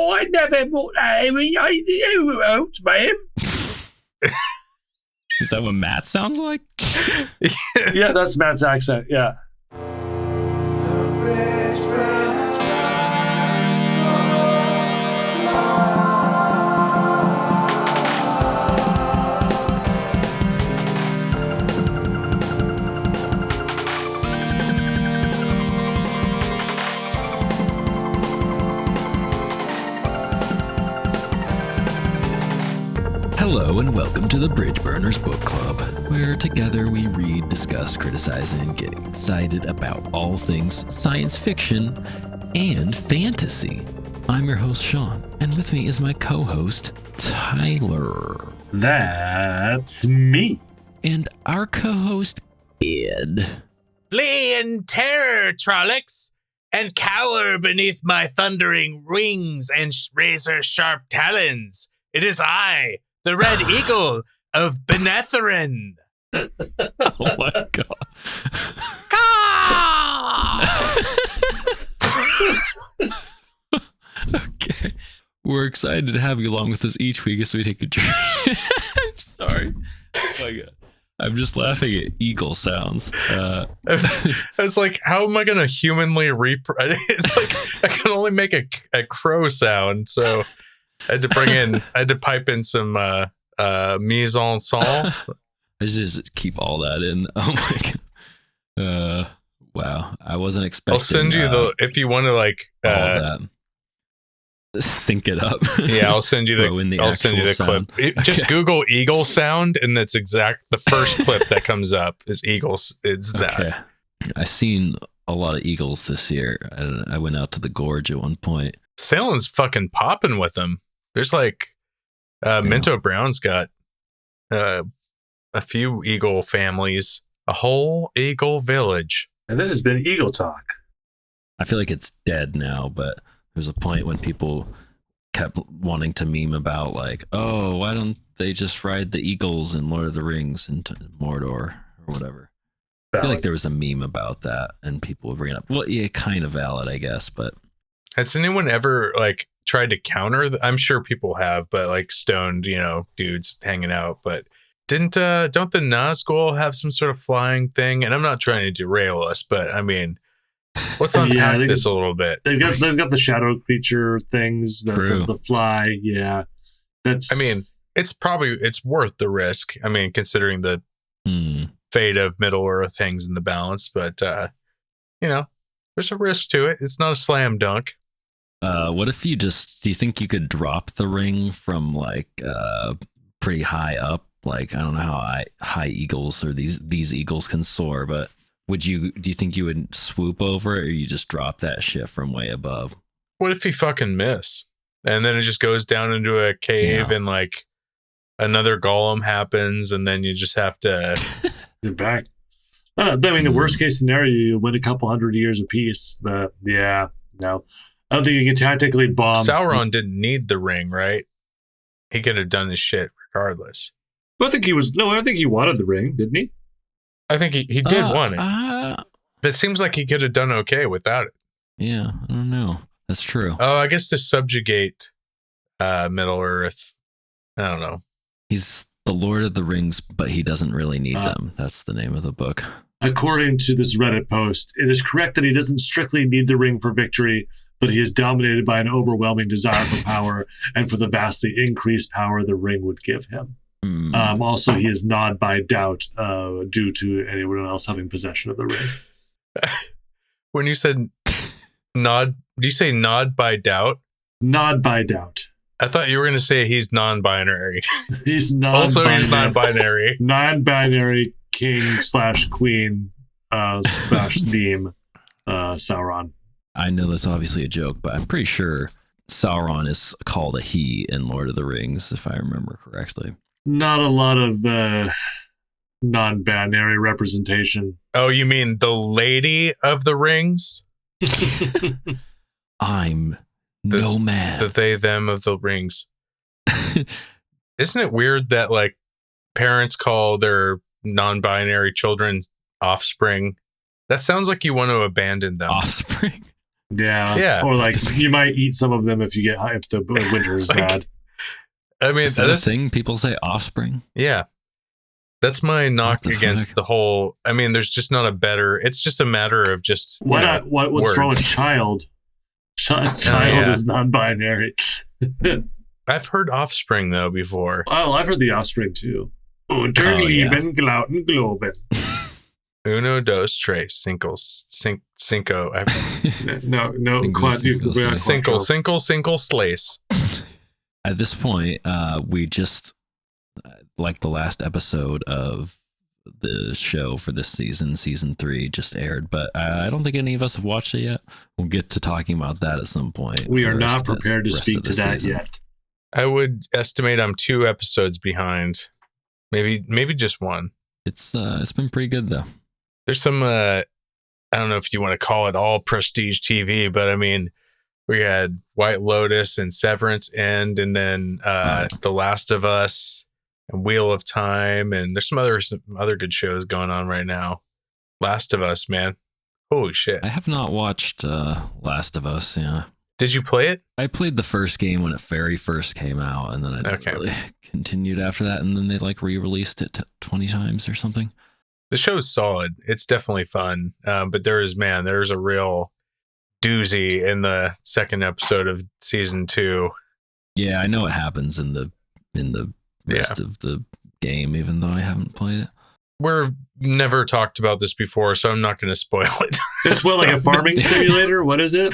I never bought that. Who else, ma'am? Is that what Matt sounds like? Yeah, that's Matt's accent. Yeah. Hello and welcome to the Bridgeburners Book Club, where together we read, discuss, criticize, and get excited about all things science fiction and fantasy. I'm your host, Sean, and with me is my co-host, Tyler. That's me. And our co-host, Ed. Flee in terror, Trollocs, and cower beneath my thundering wings and razor-sharp talons. It is I, the Red Eagle of Benetherin. Oh my god. Okay. We're excited to have you along with us each week as we take a journey. I'm sorry. Oh my god. I'm just laughing at eagle sounds. I was like, how am I going to humanly It's like, I can only make a crow sound, so I had to pipe in some mise en scène. I just keep all that in. Oh my god. Wow. I wasn't expecting. I'll send you if you want to all of that. Sync it up. Yeah, I'll send you the sound. clip. Just Google eagle sound, and that's the first clip that comes up is eagles. It's that. Okay. I've seen a lot of eagles this year. I went out to the gorge at one point. Salem's fucking popping with them. There's like Minto Brown's got a few eagle families, a whole eagle village. And this has been Eagle Talk. I feel like it's dead now, but there's a point when people kept wanting to meme about like, oh, why don't they just ride the eagles in Lord of the Rings into Mordor or whatever. I feel like there was a meme about that and people would bring it up. Well, yeah, kind of valid, I guess, but has anyone ever like tried to counter I'm sure people have, but like stoned, dudes hanging out, but don't the Nazgul have some sort of flying thing? And I'm not trying to derail us, but I mean, let's unpack this a little bit. They've got the shadow creature things, the fly. Yeah, it's worth the risk. I mean, considering the fate of Middle Earth hangs in the balance, but there's a risk to it. It's not a slam dunk. What if do you think you could drop the ring from like pretty high up? Like, I don't know how high eagles or these eagles can soar, but do you think you would swoop over it, or you just drop that shit from way above? What if you fucking miss? And then it just goes down into a cave and like another golem happens, and then you just have to get back. I mean, the worst case scenario, you win a couple hundred years apiece. But yeah, no. I don't think you can tactically bomb. Sauron didn't need the ring, right? He could have done his shit regardless. I think he wanted the ring, didn't he? I think he did want it. But it seems like he could have done okay without it. Yeah, I don't know. That's true. Oh, I guess to subjugate Middle Earth. I don't know. He's the Lord of the Rings, but he doesn't really need them. That's the name of the book. According to this Reddit post, it is correct that he doesn't strictly need the ring for victory, but he is dominated by an overwhelming desire for power and for the vastly increased power the ring would give him. Also, he is gnawed by doubt due to anyone else having possession of the ring. When you said gnawed, do you say gnawed by doubt? Gnawed by doubt. I thought you were going to say he's non-binary. He's non-binary. Also, he's non-binary. Non-binary king/queen /theme Sauron. I know that's obviously a joke, but I'm pretty sure Sauron is called a he in Lord of the Rings, if I remember correctly. Not a lot of non-binary representation. Oh, you mean the Lady of the Rings? I'm no man. The they, them of the rings. Isn't it weird that like parents call their non-binary children offspring? That sounds like you want to abandon them. Offspring? Yeah. Or like you might eat some of them if the winter is bad. I mean, Is that a thing? People say offspring. Yeah. That's my knock against the whole. I mean, there's just not a better. It's just a matter of just. What's wrong with child? Child is non-binary. I've heard offspring though before. Oh, I've heard the offspring too. Unterlieben, Glauten, Globen. Uno, dos, tres, cinco. Cinco, slace. At this point, we just like the last episode of the show for this season 3 just aired, but I don't think any of us have watched it yet. We'll get to talking about that at some point. We are not prepared to speak to that yet. I would estimate I'm 2 episodes behind, maybe just 1. It's been pretty good though. There's some I don't know if you want to call it all prestige TV, but I mean, we had White Lotus and Severance End, and then The Last of Us and Wheel of Time, and there's some other good shows going on right now. Last of Us, man, holy shit! I have not watched Last of Us. Yeah, did you play it? I played the first game when it very first came out, and then I didn't really continued after that, and then they like re-released it 20 times or something. The show's solid. It's definitely fun, but there's a real doozy in the second episode of season 2. Yeah, I know what happens in the rest of the game, even though I haven't played it. We've never talked about this before, so I'm not going to spoil it. It's like a farming simulator. What is it?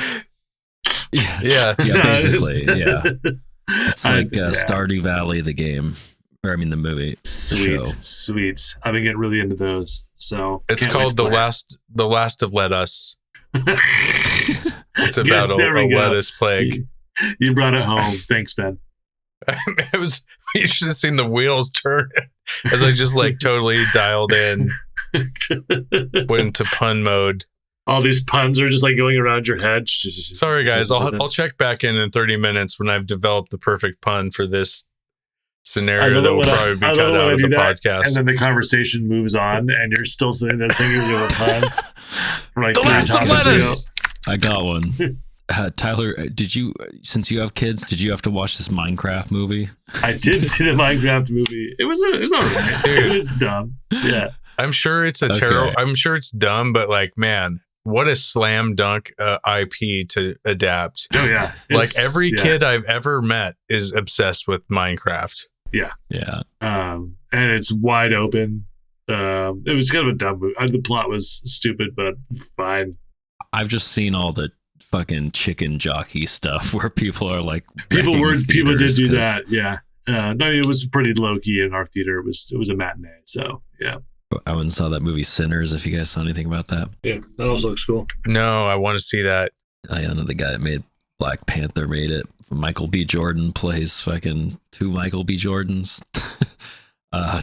Yeah, basically, yeah. It's like Stardew Valley, the game. Or I mean, the movie. Sweet. I've been getting really into those. So it's called The Last of Let Us. It's about a lettuce plague. You brought it home. Thanks, Ben. You should have seen the wheels turn as I just like totally dialed in, went into pun mode. All these puns are just like going around your head. Sorry, guys. I'll check back in 30 minutes when I've developed the perfect pun for this scenario that will probably be cut out of the podcast. And then the conversation moves on, and you're still sitting there thinking of a pun. The Last of Lettuce. I got one. Tyler, since you have kids, did you have to watch this Minecraft movie? I did see the Minecraft movie. It was all right. It was dumb. Yeah. I'm sure it's I'm sure it's dumb, but like, man, what a slam dunk IP to adapt. Oh yeah. Like every kid I've ever met is obsessed with Minecraft. Yeah. Yeah. And it's wide open. It was kind of a dumb movie. The plot was stupid, but fine. I've just seen all the fucking chicken jockey stuff where people are like people did do that. Yeah. No, it was pretty low key in our theater. It was a matinee. So yeah. I went and saw that movie Sinners, if you guys saw anything about that. Yeah, that also looks cool. No, I want to see that. I know the guy that made Black Panther made it. Michael B. Jordan plays fucking 2 Michael B. Jordans.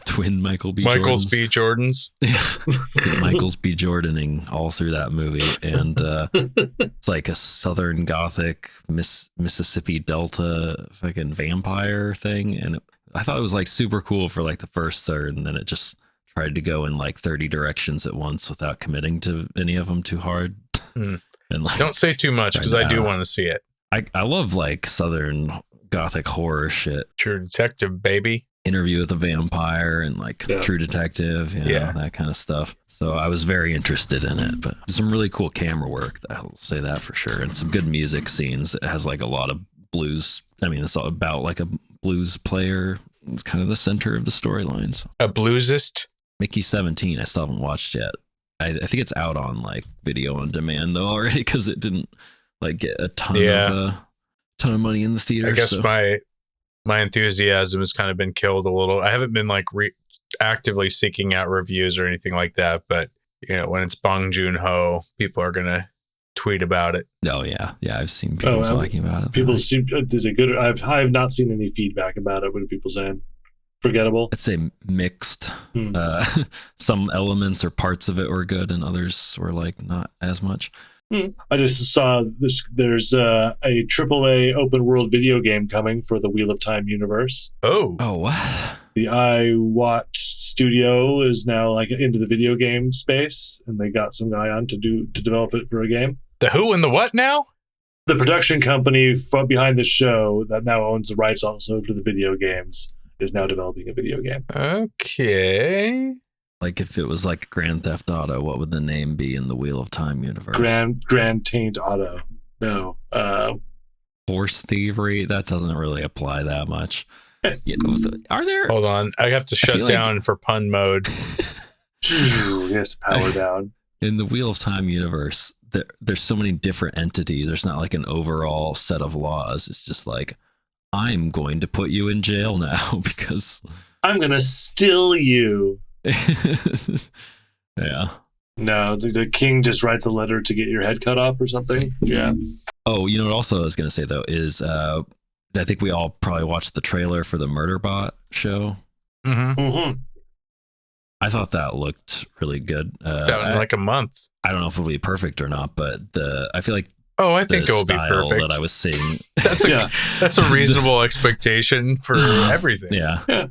Twin Michael B. Michael's Jordans. B. Jordans. Yeah, Michael's B. Jordaning all through that movie. And it's like a Southern Gothic, Mississippi Delta fucking vampire thing. And I thought it was like super cool for like the first third, and then it just tried to go in like 30 directions at once without committing to any of them too hard. And like, don't say too much because I do want to see it. I love like Southern Gothic horror shit. True Detective, baby. Interview with a Vampire and like True Detective, you know, that kind of stuff. So I was very interested in it, but some really cool camera work. I'll say that for sure. And some good music scenes. It has like a lot of blues. I mean, it's all about like a blues player. It's kind of the center of the storylines. A bluesist? Mickey 17. I still haven't watched yet. I think it's out on like video on demand though already because it didn't like get a ton of money in the theater. I guess my enthusiasm has kind of been killed a little. I haven't been like actively seeking out reviews or anything like that, but you know, when it's Bong Joon-ho, people are gonna tweet about it. Oh yeah, I've seen people talking about it. People seem is it good? I have not seen any feedback about it. What are people saying? Forgettable? I'd say mixed. Some elements or parts of it were good, and others were like not as much. I just saw this. There's a AAA open world video game coming for the Wheel of Time universe. Oh, what? The iWatch studio is now like into the video game space, and they got some guy on to develop it for a game. The who and the what now? The production company from behind the show that now owns the rights also to the video games is now developing a video game. Okay. Like if it was like Grand Theft Auto, what would the name be in the Wheel of Time universe? Grand Taint Auto. No. Horse thievery? That doesn't really apply that much. Are there? Hold on. I have to shut down for pun mode. Yes, power down. In the Wheel of Time universe, there's so many different entities. There's not like an overall set of laws. It's just like, I'm going to put you in jail now because I'm going to steal you. Yeah. No, the king just writes a letter to get your head cut off or something. Yeah. Oh, you know what also I was going to say, though, is I think we all probably watched the trailer for the Murderbot show. Mm-hmm. Mm-hmm. I thought that looked really good. It's out in like a month. I don't know if it'll be perfect or not, but I feel like I think it will be perfect. That I was seeing. That's a reasonable expectation for everything. Yeah.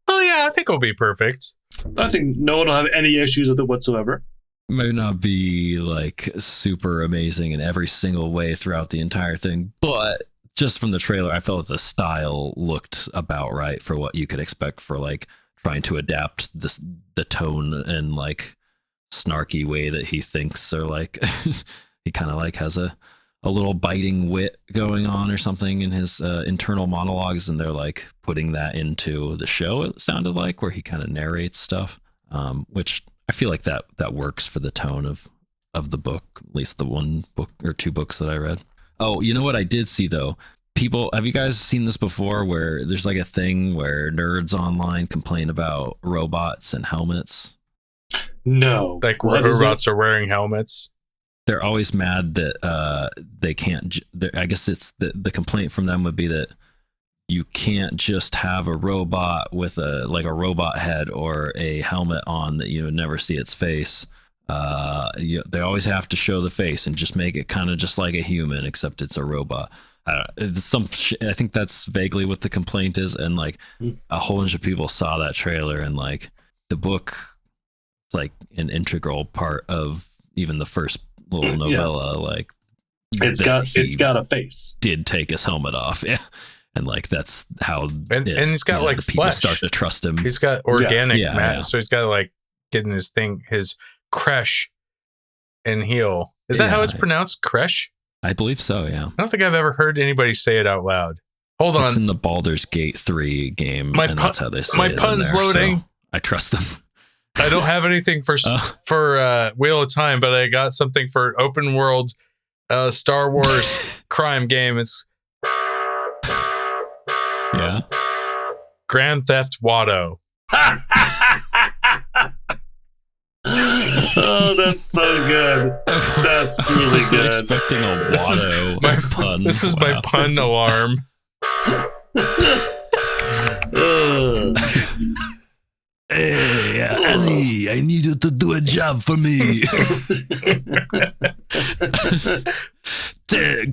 Oh yeah, I think it'll be perfect. I think no one will have any issues with it whatsoever. Might not be like super amazing in every single way throughout the entire thing, but just from the trailer, I felt the style looked about right for what you could expect for like trying to adapt the tone and like snarky way that he thinks, or like he kind of like has a little biting wit going on or something in his internal monologues, and they're like putting that into the show, it sounded like, where he kind of narrates stuff, which I feel like that works for the tone of the book, at least the one book or two books that I read. Oh, you know what I did see though? Have you guys seen this before where there's like a thing where nerds online complain about robots and helmets? No. Like robots are wearing helmets. They're always mad that they can't. I guess it's the complaint from them would be that you can't just have a robot with a robot head or a helmet on that you would never see its face. They always have to show the face and just make it kind of just like a human, except it's a robot. I think that's vaguely what the complaint is, and like a whole bunch of people saw that trailer, and like the book, it's like an integral part of even the first little novella. Like it's got a face. Did take his helmet off, yeah, and like that's how and he's got like the people flesh. Start to trust him. He's got organic matter, so he's got like getting his creche and heel. Is that how it's pronounced? Creche? I believe so, yeah. I don't think I've ever heard anybody say it out loud. Hold on. It's in the Baldur's Gate 3 game, and that's how they say my it. My pun's loading. So I trust them. I don't have anything for Wheel of Time, but I got something for open world Star Wars crime game. It's Grand Theft Auto. Oh, that's so good. That's really good. Expecting a Watto pun. This is my pun alarm. Hey, Annie, I need you to do a job for me.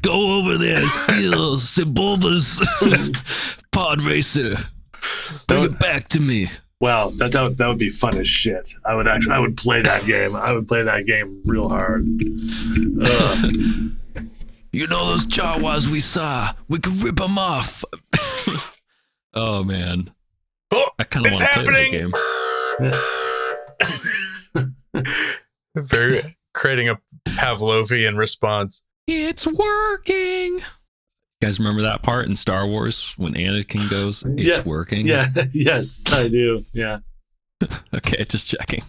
Go over there, steal Sebulba's pod racer. Bring it back to me. Wow, that would be fun as shit. I would play that game. I would play that game real hard. You know those Jawas we saw? We could rip them off. Oh man, I kind of want to play that game. Creating a Pavlovian response. It's working. You guys remember that part in Star Wars when Anakin goes, it's working? Yeah, yes, I do. Yeah. Okay, just checking.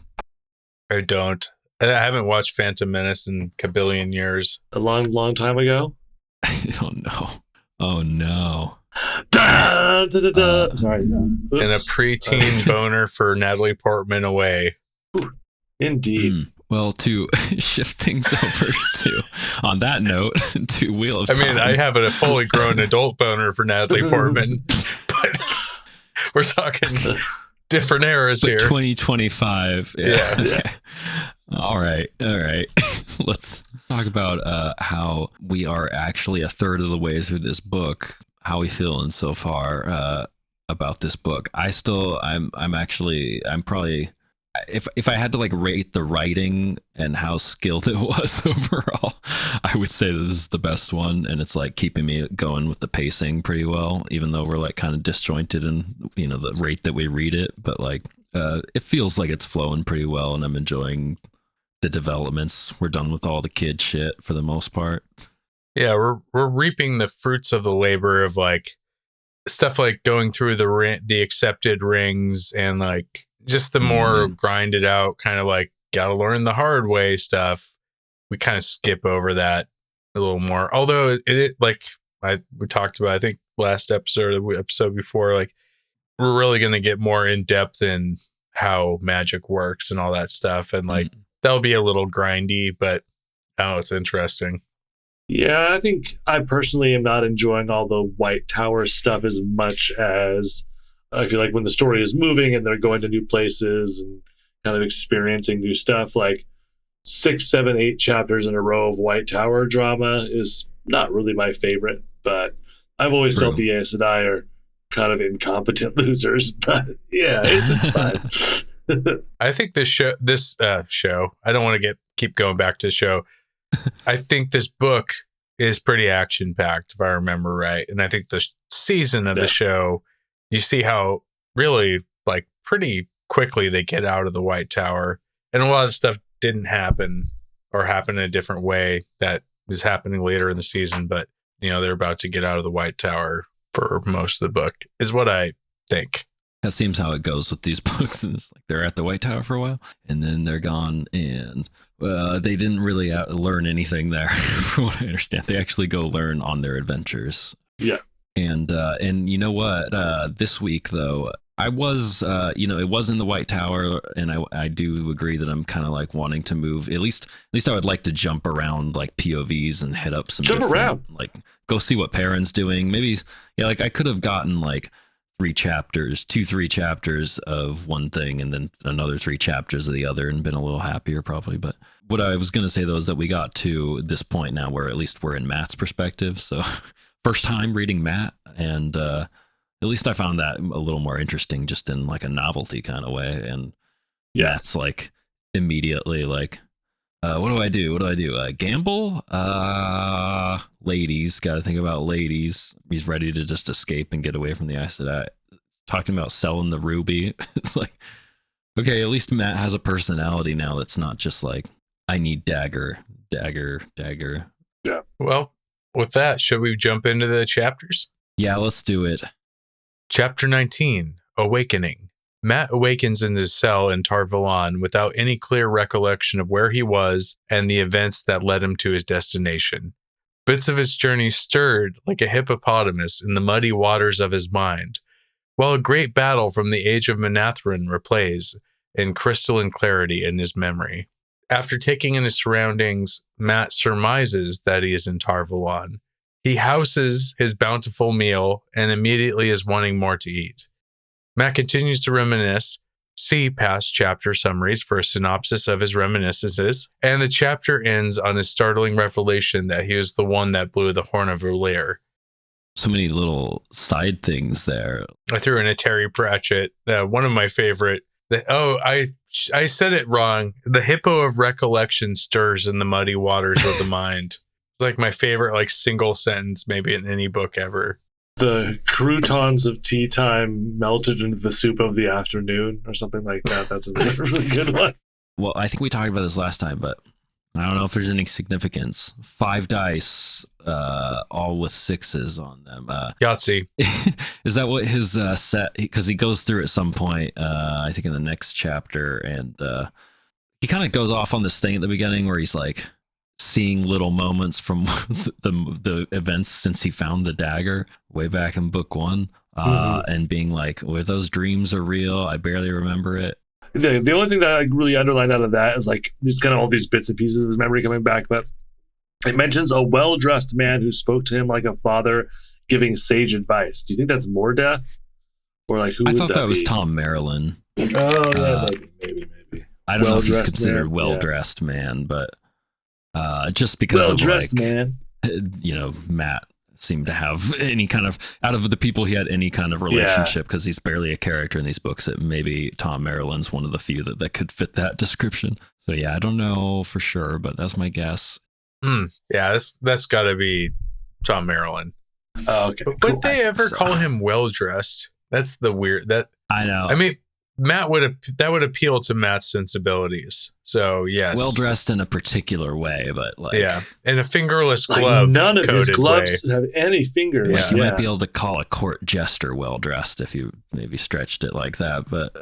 I don't. I haven't watched Phantom Menace in a billion years. A long time ago? Oh, no. Oh, no. Sorry. And a preteen boner for Natalie Portman away. Indeed. Well, to shift things over to, on that note, to Wheel of Time. I mean, I have a fully grown adult boner for Natalie Portman, but we're talking different eras here. 2025. Yeah. Okay. All right. Let's talk about how we are actually a third of the way through this book. How we feeling so far about this book? I'm probably if I had to like rate the writing and how skilled it was overall, I would say this is the best one, and it's like keeping me going with the pacing pretty well, even though we're like kind of disjointed in the rate that we read it, but like it feels like it's flowing pretty well, and I'm enjoying the developments. We're done with all the kid shit for the most part. Yeah, we're reaping the fruits of the labor of like stuff like going through the accepted rings and like just the more grinded out kind of like gotta learn the hard way stuff. We kind of skip over that a little more. Although it like we talked about, I think last episode or the episode before, like we're really gonna get more in depth in how magic works and all that stuff, and like that'll be a little grindy, but oh, it's interesting. Yeah, I think I personally am not enjoying all the White Tower stuff as much as I feel like when the story is moving and they're going to new places and kind of experiencing new stuff, like 6, 7, 8 chapters in a row of White Tower drama is not really my favorite. But I've always felt the Aes Sedai are kind of incompetent losers. But yeah, it's fine. I think this show, I don't want to keep going back to the show. I think this book is pretty action packed, if I remember right. And I think the season of the show, you see how really like pretty quickly they get out of the White Tower, and a lot of stuff didn't happen or happen in a different way that is happening later in the season. But they're about to get out of the White Tower for most of the book, is what I think. That seems how it goes with these books. And it's like they're at the White Tower for a while, and then they're gone, and they didn't really learn anything there, from what I understand. They actually go learn on their adventures. Yeah. And you know what? This week, though, I was, it was in the White Tower, and I do agree that I'm kind of like wanting to move. At least I would like to jump around like POVs and hit up some like go see what Perrin's doing. Maybe, like I could have gotten like 3 chapters of one thing and then another 3 chapters of the other and been a little happier probably. But what I was going to say though is that we got to this point now where at least we're in Matt's perspective. So first time reading Matt, and at least I found that a little more interesting, just in like a novelty kind of way. And Matt's like immediately like, what do I do? Gamble? Ladies. Got to think about ladies. He's ready to just escape and get away from the Aes Sedai. Talking about selling the ruby. It's like, okay, at least Matt has a personality now that's not just like, I need dagger. Yeah. Well, with that, should we jump into the chapters? Yeah, let's do it. Chapter 19, Awakening. Matt awakens in his cell in Tar Valon without any clear recollection of where he was and the events that led him to his destination. Bits of his journey stirred like a hippopotamus in the muddy waters of his mind, while a great battle from the age of Manathrun replays in crystalline clarity in his memory. After taking in his surroundings, Matt surmises that he is in Tar Valon. He houses his bountiful meal and immediately is wanting more to eat. Matt continues to reminisce. See past chapter summaries for a synopsis of his reminiscences, and the chapter ends on his startling revelation that he was the one that blew the horn of Ulir. So many little side things there. I threw in a Terry Pratchett, one of my favorite. I said it wrong. The hippo of recollection stirs in the muddy waters of the mind. It's like my favorite, like single sentence, maybe in any book ever. The croutons of tea time melted into the soup of the afternoon, or something like that. That's a really good one. Well, I think we talked about this last time, but I don't know if there's any significance. 5 dice, all with 6s on them. Yahtzee. Is that what his set? Because he goes through at some point, I think in the next chapter, and he kind of goes off on this thing at the beginning where he's like seeing little moments from the events since he found the dagger way back in book 1, and being like, well, those dreams are real. I barely remember it. The only thing that I really underlined out of that is like there's kind of all these bits and pieces of his memory coming back, but it mentions a well-dressed man who spoke to him like a father, giving sage advice. Do you think that's Mordeth? Or like who? I thought that was Tom Marilyn. Oh yeah, maybe. I don't know if he's considered well-dressed man, but just because of like, man. Matt seem to have any kind of, out of the people he had any kind of relationship, because he's barely a character in these books. That maybe Tom Maryland's one of the few that could fit that description. So yeah, I don't know for sure, but that's my guess. Yeah, that's got to be Tom Maryland. Oh, okay. But Cool. would they ever call him well dressed? That's the weird. That I know. I mean, Matt that would appeal to Matt's sensibilities. So yes, well dressed in a particular way, but like and a fingerless Like glove. none of his gloves way. have any fingers. Like you might be able to call a court jester well dressed if you maybe stretched it like that, but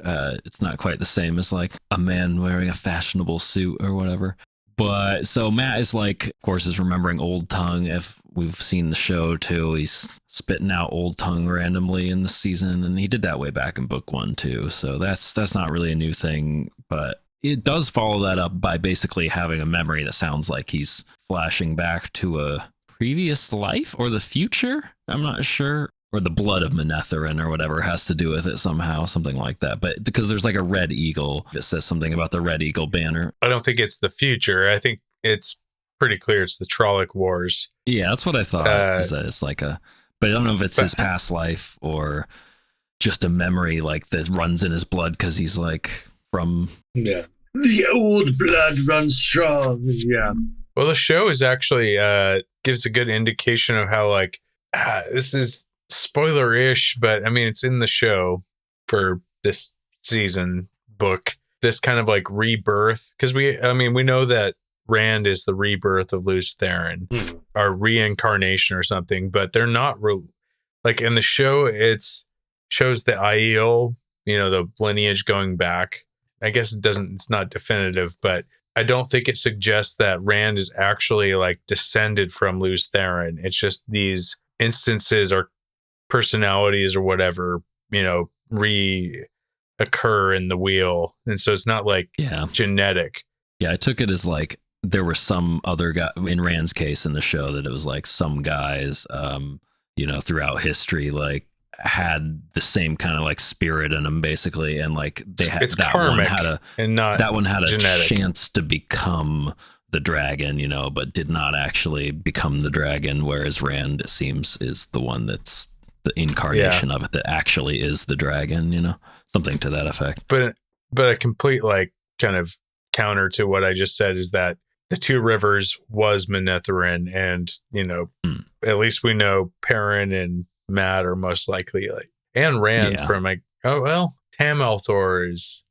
it's not quite the same as like a man wearing a fashionable suit or whatever. But so Matt is like, of course, is remembering Old Tongue. If we've seen the show too, he's spitting out Old Tongue randomly in the season, and he did that way back in book 1 too. So that's not really a new thing, but it does follow that up by basically having a memory that sounds like he's flashing back to a previous life or the future. I'm not sure. Or the blood of Manetheren or whatever has to do with it somehow, something like that. But because there's like a red eagle, it says something about the red eagle banner. I don't think it's the future. I think it's pretty clear it's the Trolloc Wars. Yeah, that's what I thought. Is that it's like a, but I don't know if it's his past life or just a memory like that runs in his blood because he's like from. Yeah. The old blood runs strong. Yeah. Well, the show is actually gives a good indication of how like this is spoiler-ish, but I mean it's in the show for this season book. This kind of like rebirth, because we know that Rand is the rebirth of Lews Therin, or reincarnation or something, but they're not like in the show. It's shows the Aiel, the lineage going back. I guess it's not definitive, but I don't think it suggests that Rand is actually like descended from Lews Therin. It's just these instances or personalities or whatever, reoccur in the wheel. And so it's not like genetic. Yeah, I took it as like there were some other guy in Rand's case in the show that it was like some guys, throughout history, like had the same kind of like spirit in them basically. And like they had it's that karmic one had a genetic. chance to become the dragon, but did not actually become the dragon. Whereas Rand, it seems, is the one that's the incarnation of it that actually is the dragon, something to that effect. But a complete like kind of counter to what I just said is that the Two Rivers was Manetheren, and at least we know Perrin and Matt are most likely like, and Rand from like, Tam Althor is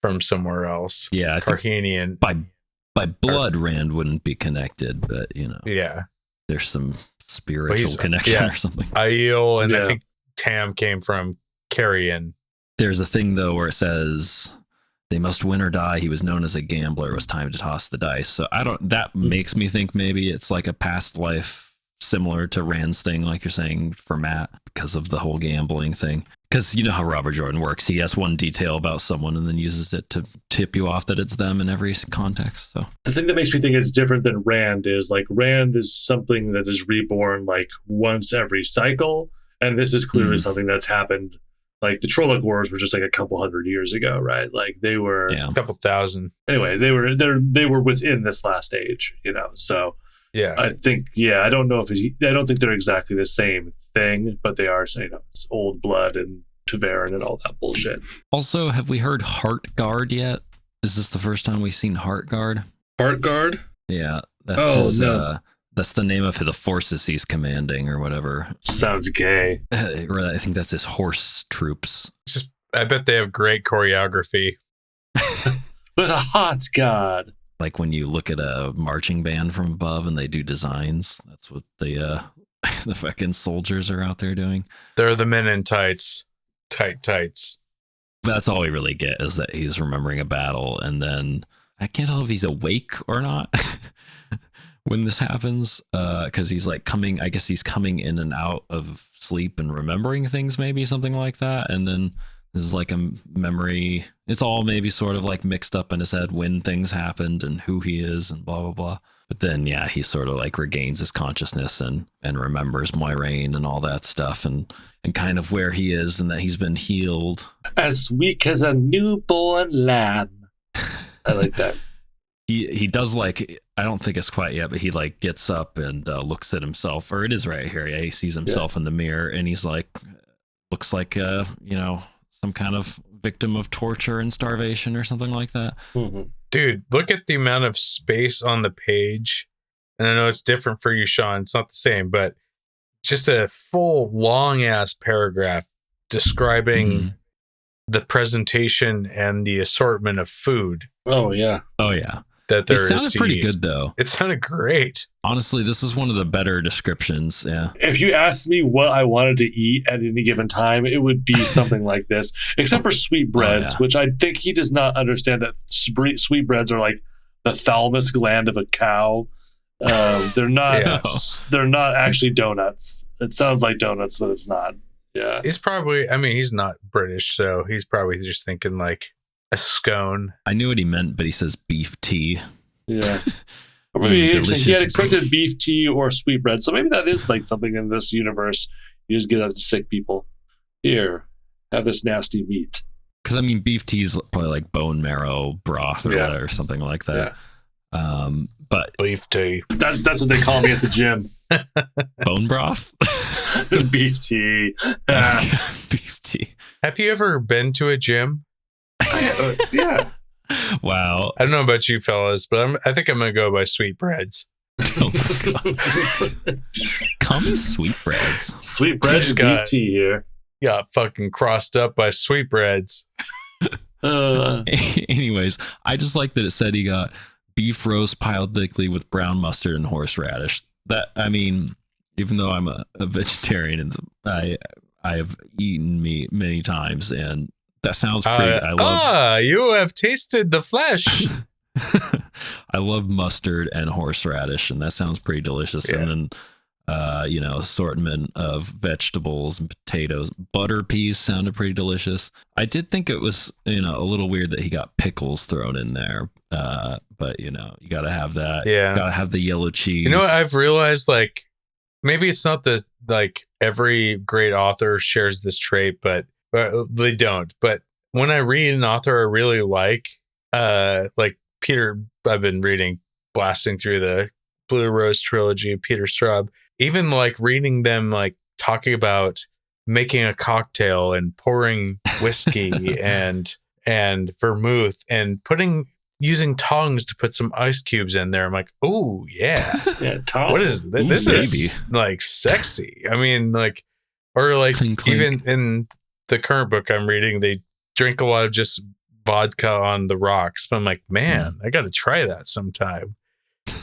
from somewhere else. Yeah, I Carhenian. By blood, Rand wouldn't be connected, but there's some spiritual connection or something. Aiel, and I think Tam came from Carrion. There's a thing though where it says they must win or die. He was known as a gambler. It was time to toss the dice. So that makes me think maybe it's like a past life similar to Rand's thing, like you're saying for Matt, because of the whole gambling thing. Because you know how Robert Jordan works. He has one detail about someone and then uses it to tip you off that it's them in every context. So the thing that makes me think it's different than Rand is like Rand is something that is reborn like once every cycle. And this is clearly something that's happened. Like the Trolloc Wars were just like a couple hundred years ago, right? Like they were a couple thousand. Anyway, they were within this last age, So I think I don't know I don't think they're exactly the same thing, but they are, it's old blood and Taverin and all that bullshit. Also, have we heard Heartguard yet? Is this the first time we've seen Heartguard? Heartguard? Yeah, that's that's the name of the forces he's commanding or whatever. Sounds gay. I think that's his horse troops. I bet they have great choreography. With a hot god. Like when you look at a marching band from above and they do designs, that's what the fucking soldiers are out there doing. They're the men in tights. Tights. That's all we really get is that he's remembering a battle, and then I can't tell if he's awake or not when this happens, because he's like coming in and out of sleep and remembering things, maybe something like that. And then this is like a memory. It's all maybe sort of like mixed up in his head when things happened and who he is and blah, blah, blah. But then, he sort of like regains his consciousness and remembers Moiraine and all that stuff and kind of where he is and that he's been healed. As weak as a newborn lamb. I like that. He does like I don't think it's quite yet, but he like gets up and looks at himself, or it is right here. Yeah, he sees himself in the mirror, and he's like, looks like some kind of victim of torture and starvation or something like that. Mm-hmm. Dude, look at the amount of space on the page. And I know it's different for you, Sean. It's not the same, but just a full long ass paragraph describing the presentation and the assortment of food. Oh yeah. That there it is sounded to pretty eat. good though. It sounded great. Honestly, this is one of the better descriptions. Yeah. If you asked me what I wanted to eat at any given time, it would be something like this, except for sweetbreads, which I think he does not understand that sweetbreads are like the thalamus gland of a cow. They're not. They're not actually donuts. It sounds like donuts, but it's not. Yeah. He's probably. I mean, he's not British, so he's probably just thinking like a scone. I knew what he meant, but he says beef tea. Yeah. Or maybe he had expected beef. beef tea or sweetbread. So maybe that is like something in this universe. You just get out to sick people. Here, have this nasty meat. Because I mean, beef tea is probably like bone marrow broth or something like that. Yeah. But Beef tea. That's what they call me at the gym. bone broth, Beef tea. beef tea. Have you ever been to a gym? Yeah. Wow. I don't know about you fellas, but I think I'm gonna go by sweetbreads. Oh my God. Call me sweetbreads. Sweetbreads and beef tea here. Got fucking crossed up by sweetbreads. Anyways, I just like that it said he got beef roast piled thickly with brown mustard and horseradish. That, I mean, even though I'm a vegetarian, and I have eaten meat many times, and that sounds pretty. You have tasted the flesh. I love mustard and horseradish, and that sounds pretty delicious. Yeah. And then, assortment of vegetables and potatoes. Butter peas sounded pretty delicious. I did think it was, a little weird that he got pickles thrown in there. But you gotta have that. Yeah. Gotta have the yellow cheese. You know what I've realized? Like, maybe it's not every great author shares this trait, but they don't. But when I read an author I really like Peter, I've been blasting through the Blue Rose trilogy of Peter Straub. Even like reading them, like talking about making a cocktail and pouring whiskey and vermouth and using tongs to put some ice cubes in there. I'm like, oh yeah, yeah. Tongs. What is this? This is like sexy. I mean, like, or like clink, clink. Even in the current book I'm reading, they drink a lot of just vodka on the rocks. But I'm like, man, I got to try that sometime.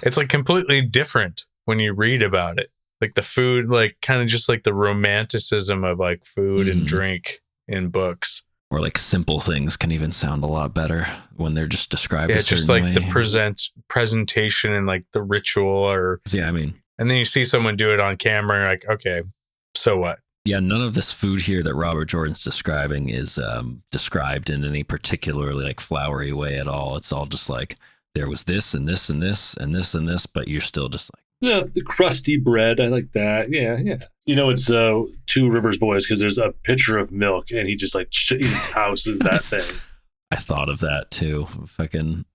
It's like completely different when you read about it. Like the food, like kind of just like the romanticism of like food and drink in books. Or like simple things can even sound a lot better when they're just described. Yeah, a certain just like way. the presentation and like the ritual, or Yeah, I mean, and then you see someone do it on camera, and you're like, okay, so what? yeah, none of this food here that Robert Jordan's describing is described in any particularly like flowery way at all. It's all just like there was this and this and this and this and this, but you're still just like, yeah, the crusty bread. I like that. Yeah. It's Two Rivers Boys because there's a pitcher of milk and he just like he just houses that thing. I thought of that too. Fucking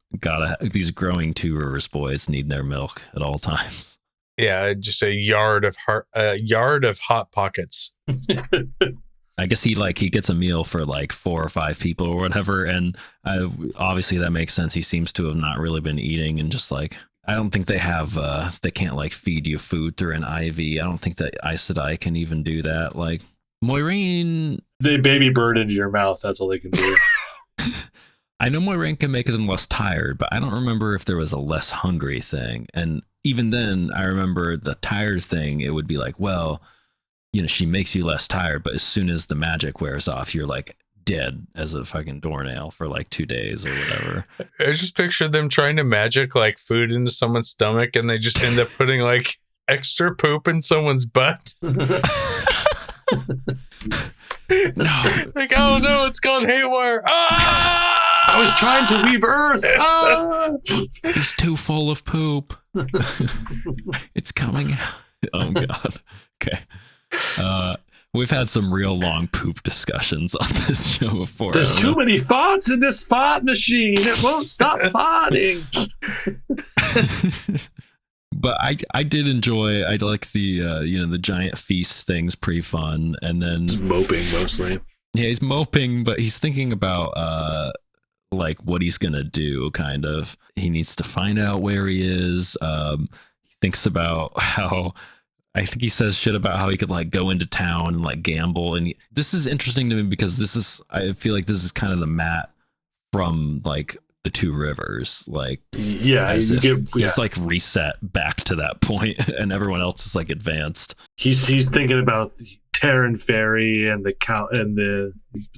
these growing Two Rivers Boys need their milk at all times. Yeah, just a yard of hot pockets. I guess he gets a meal for like 4 or 5 people or whatever, and obviously that makes sense. He seems to have not really been eating, and just like, I don't think they have they can't like feed you food through an IV. I don't think that Aes Sedai can even do that. Like Moiraine, they baby bird into your mouth. That's all they can do. I know Moiraine can make them less tired, but I don't remember if there was a less hungry thing. And even then, I remember the tired thing. It would be like, well, she makes you less tired, but as soon as the magic wears off, you're like dead as a fucking doornail for like 2 days or whatever. I just pictured them trying to magic like food into someone's stomach, and they just end up putting like extra poop in someone's butt. No. Like, oh no, it's gone haywire. Ah! I was trying to weave earth. Ah! He's too full of poop. It's coming out. Oh God. Okay. We've had some real long poop discussions on this show before. There's too many farts in this fart machine. It won't stop farting. But I did enjoy. I like the the giant feast thing's pretty fun, and then He's moping mostly. yeah, he's moping, but he's thinking about like what he's gonna do. Kind of, he needs to find out where he is. He thinks about how. I think he says shit about how he could like go into town and like gamble, and this is interesting to me because I feel like this is kind of the Matt from like the Two Rivers, like he's like reset back to that point, and everyone else is like advanced. He's thinking about Terran Ferry and the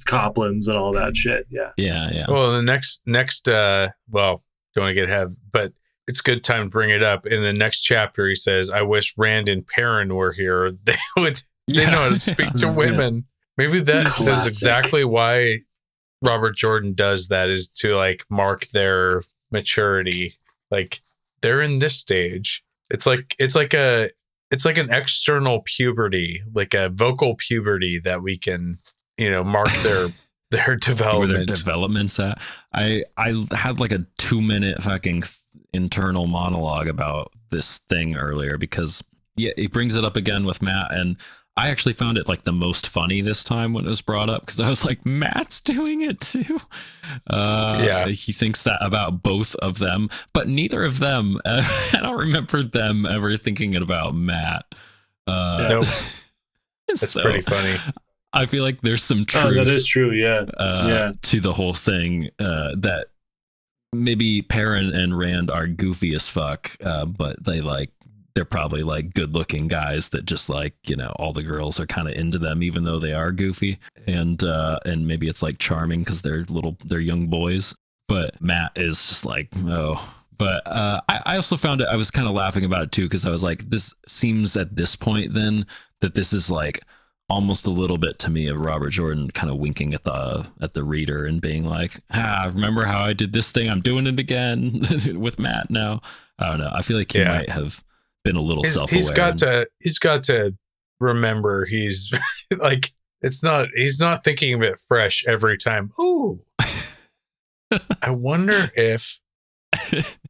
Coplans and all that shit. Yeah. Well, the next well, don't want to get ahead, but it's a good time to bring it up. In the next chapter, he says, "I wish Rand and Perrin were here. They know how to speak to women." Maybe that's exactly why Robert Jordan does that, is to like mark their maturity. Like they're in this stage. It's like an external puberty, like a vocal puberty that we can, mark their development. Where their development's at. I had like a 2-minute fucking internal monologue about this thing earlier because he brings it up again with Matt, and I actually found it like the most funny this time when it was brought up because I was like, Matt's doing it too. He thinks that about both of them, but neither of them. I don't remember them ever thinking about Matt. Nope. That's pretty funny. I feel like there's some truth. That is true. Yeah. To the whole thing that maybe Perrin and Rand are goofy as fuck, but they're probably like good looking guys that just like, all the girls are kind of into them, even though they are goofy. And maybe it's like charming because they're young boys. But Matt is just like, oh. But I also found it, I was kind of laughing about it too, because I was like, this seems at this point then that this is like almost a little bit to me of Robert Jordan kind of winking at the reader and being like, remember how I did this thing? I'm doing it again with Matt now. I don't know. I feel like he might have been a little self-aware. He's got to remember he's like, he's not thinking of it fresh every time. Ooh, I wonder if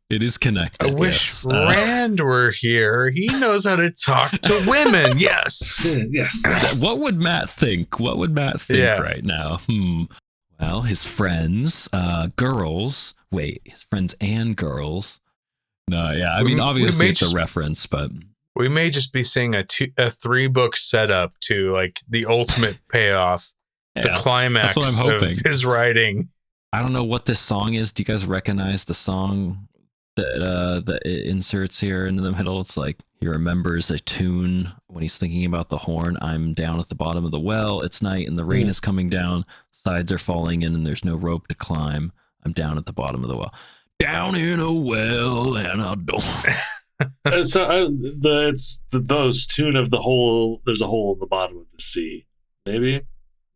it is connected. I wish Rand were here. He knows how to talk to women. Yes. What would Matt think? Right now? Well, his friends, girls. Wait, his friends and girls. No, yeah. I mean, obviously it's a reference, but we may just be seeing a 3-book setup to like the ultimate payoff, the climax that's what I'm hoping. Of his writing. I don't know what this song is. Do you guys recognize the song that it inserts here into the middle? It's like he remembers a tune when he's thinking about the horn. I'm down at the bottom of the well. It's night and the rain is coming down. Sides are falling in and there's no rope to climb. I'm down at the bottom of the well. Down in a well and I don't. So it's those tune of the hole. There's a hole in the bottom of the sea. Maybe.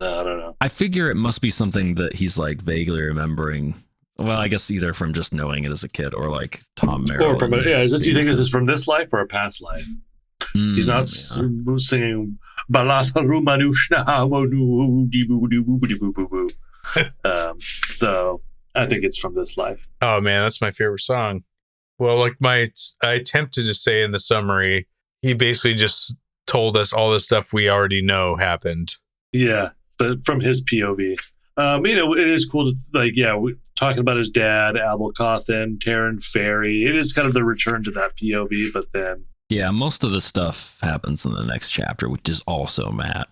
I don't know. I figure it must be something that he's like vaguely remembering. Well, I guess either from just knowing it as a kid or like Tom Merrill. Or from is this? You think this is from this life or a past life? He's not singing Balata Rumanushna. So I think it's from this life. Oh man, that's my favorite song. Well, like I attempted to say in the summary, he basically just told us all the stuff we already know happened. Yeah. But from his POV, it is cool to talking about his dad, Abel Cawthon, Terran Ferry. It is kind of the return to that POV, but then most of the stuff happens in the next chapter, which is also Matt,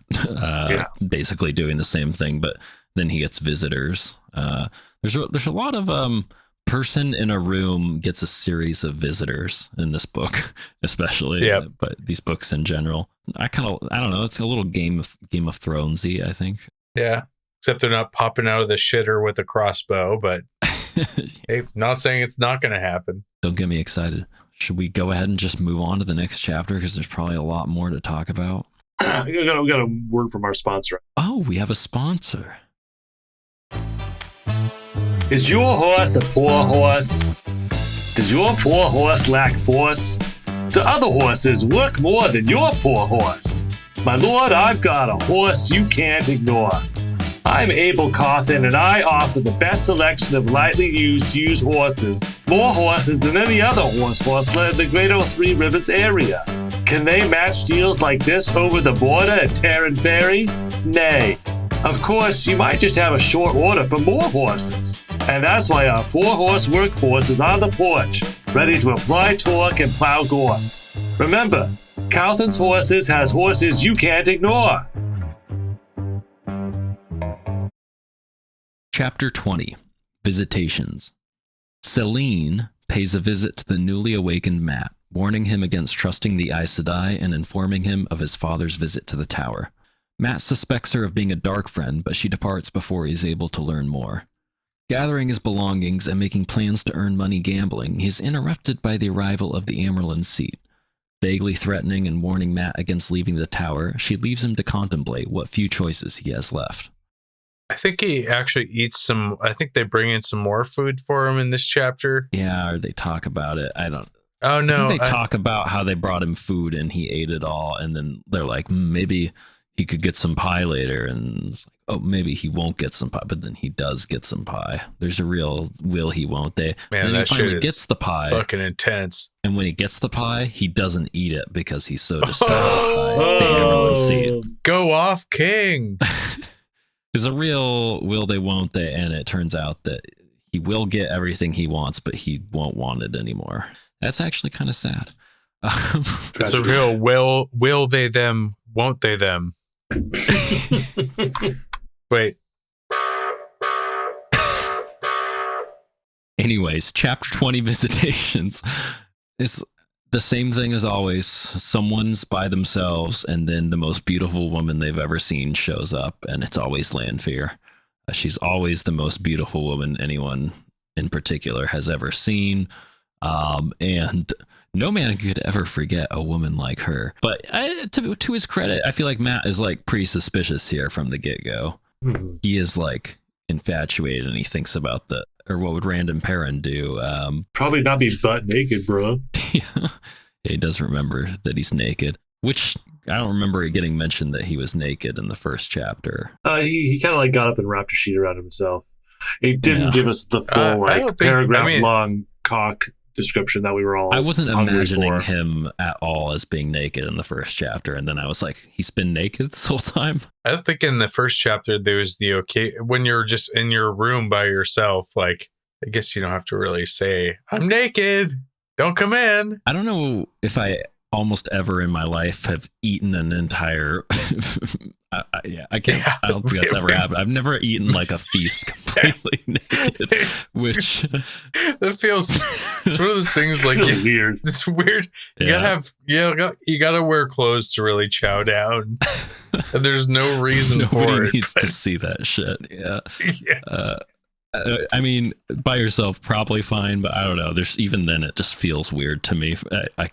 basically doing the same thing, but then he gets visitors. There's a lot of person in a room gets a series of visitors in this book, especially. But these books in general, I don't know. It's a little Game of Thronesy, I think. Yeah, except they're not popping out of the shitter with a crossbow. But hey, not saying it's not going to happen. Don't get me excited. Should we go ahead and just move on to the next chapter because there's probably a lot more to talk about? We got a word from our sponsor. Oh, we have a sponsor. Is your horse a poor horse? Does your poor horse lack force? Do other horses work more than your poor horse? My lord, I've got a horse you can't ignore. I'm Abel Cawthon, and I offer the best selection of lightly used horses. More horses than any other horse hustler in the Greater Three Rivers area. Can they match deals like this over the border at Terran Ferry? Nay. Of course, you might just have a short order for more horses. And that's why our 4-horse workforce is on the porch, ready to apply torque and plow gorse. Remember, Cawthon's Horses has horses you can't ignore. Chapter 20. Visitations. Celine pays a visit to the newly awakened Matt, warning him against trusting the Aes Sedai and informing him of his father's visit to the tower. Matt suspects her of being a dark friend, but she departs before he is able to learn more. Gathering his belongings and making plans to earn money gambling, he is interrupted by the arrival of the Amerlin seat. Vaguely threatening and warning Matt against leaving the tower, she leaves him to contemplate what few choices he has left. I think he actually eats some. I think they bring in some more food for him in this chapter. Yeah, or they talk about it. I don't. Oh no! I think they talk about how they brought him food and he ate it all, and then they're like, maybe he could get some pie later, and it's like, oh, maybe he won't get some pie, but then he does get some pie. There's a real will he won't they. Man, and then that he finally shit gets the pie. Fucking intense. And when he gets the pie, he doesn't eat it because he's so disturbed by the Amerlin seat. Go off, King. It's a real will they won't they, and it turns out that he will get everything he wants, but he won't want it anymore. That's actually kind of sad. It's a real will they them, won't they them. Wait. Anyways, chapter 20 visitations is the same thing as always. Someone's by themselves, and then the most beautiful woman they've ever seen shows up, and it's always Lanfear. She's always the most beautiful woman anyone in particular has ever seen. And no man could ever forget a woman like her. But to his credit, I feel like Matt is like pretty suspicious here from the get-go. Mm-hmm. He is like infatuated, and he thinks about or what would Random Perrin do? Probably not be butt naked, bro. Yeah, he does remember that he's naked, which I don't remember it getting mentioned that he was naked in the first chapter. He kind of like got up and wrapped a sheet around himself. He didn't give us the full paragraph-long cock description that we were all. I wasn't hungry imagining for. him at all as being naked in the first chapter, and then I was like, he's been naked this whole time. I think in the first chapter there was the when you're just in your room by yourself. Like, I guess you don't have to really say, "I'm naked, don't come in." I don't know if I almost ever in my life have eaten an entire. I can't. Yeah, I don't think that's ever happened. I've never eaten like a feast completely naked, which that feels. It's one of those things like It's weird. It's weird. You gotta have. You gotta wear clothes to really chow down, and there's no reason for nobody it. needs to see that shit. Yeah. Yeah. I mean, by yourself, probably fine, but I don't know. There's even then, it just feels weird to me. I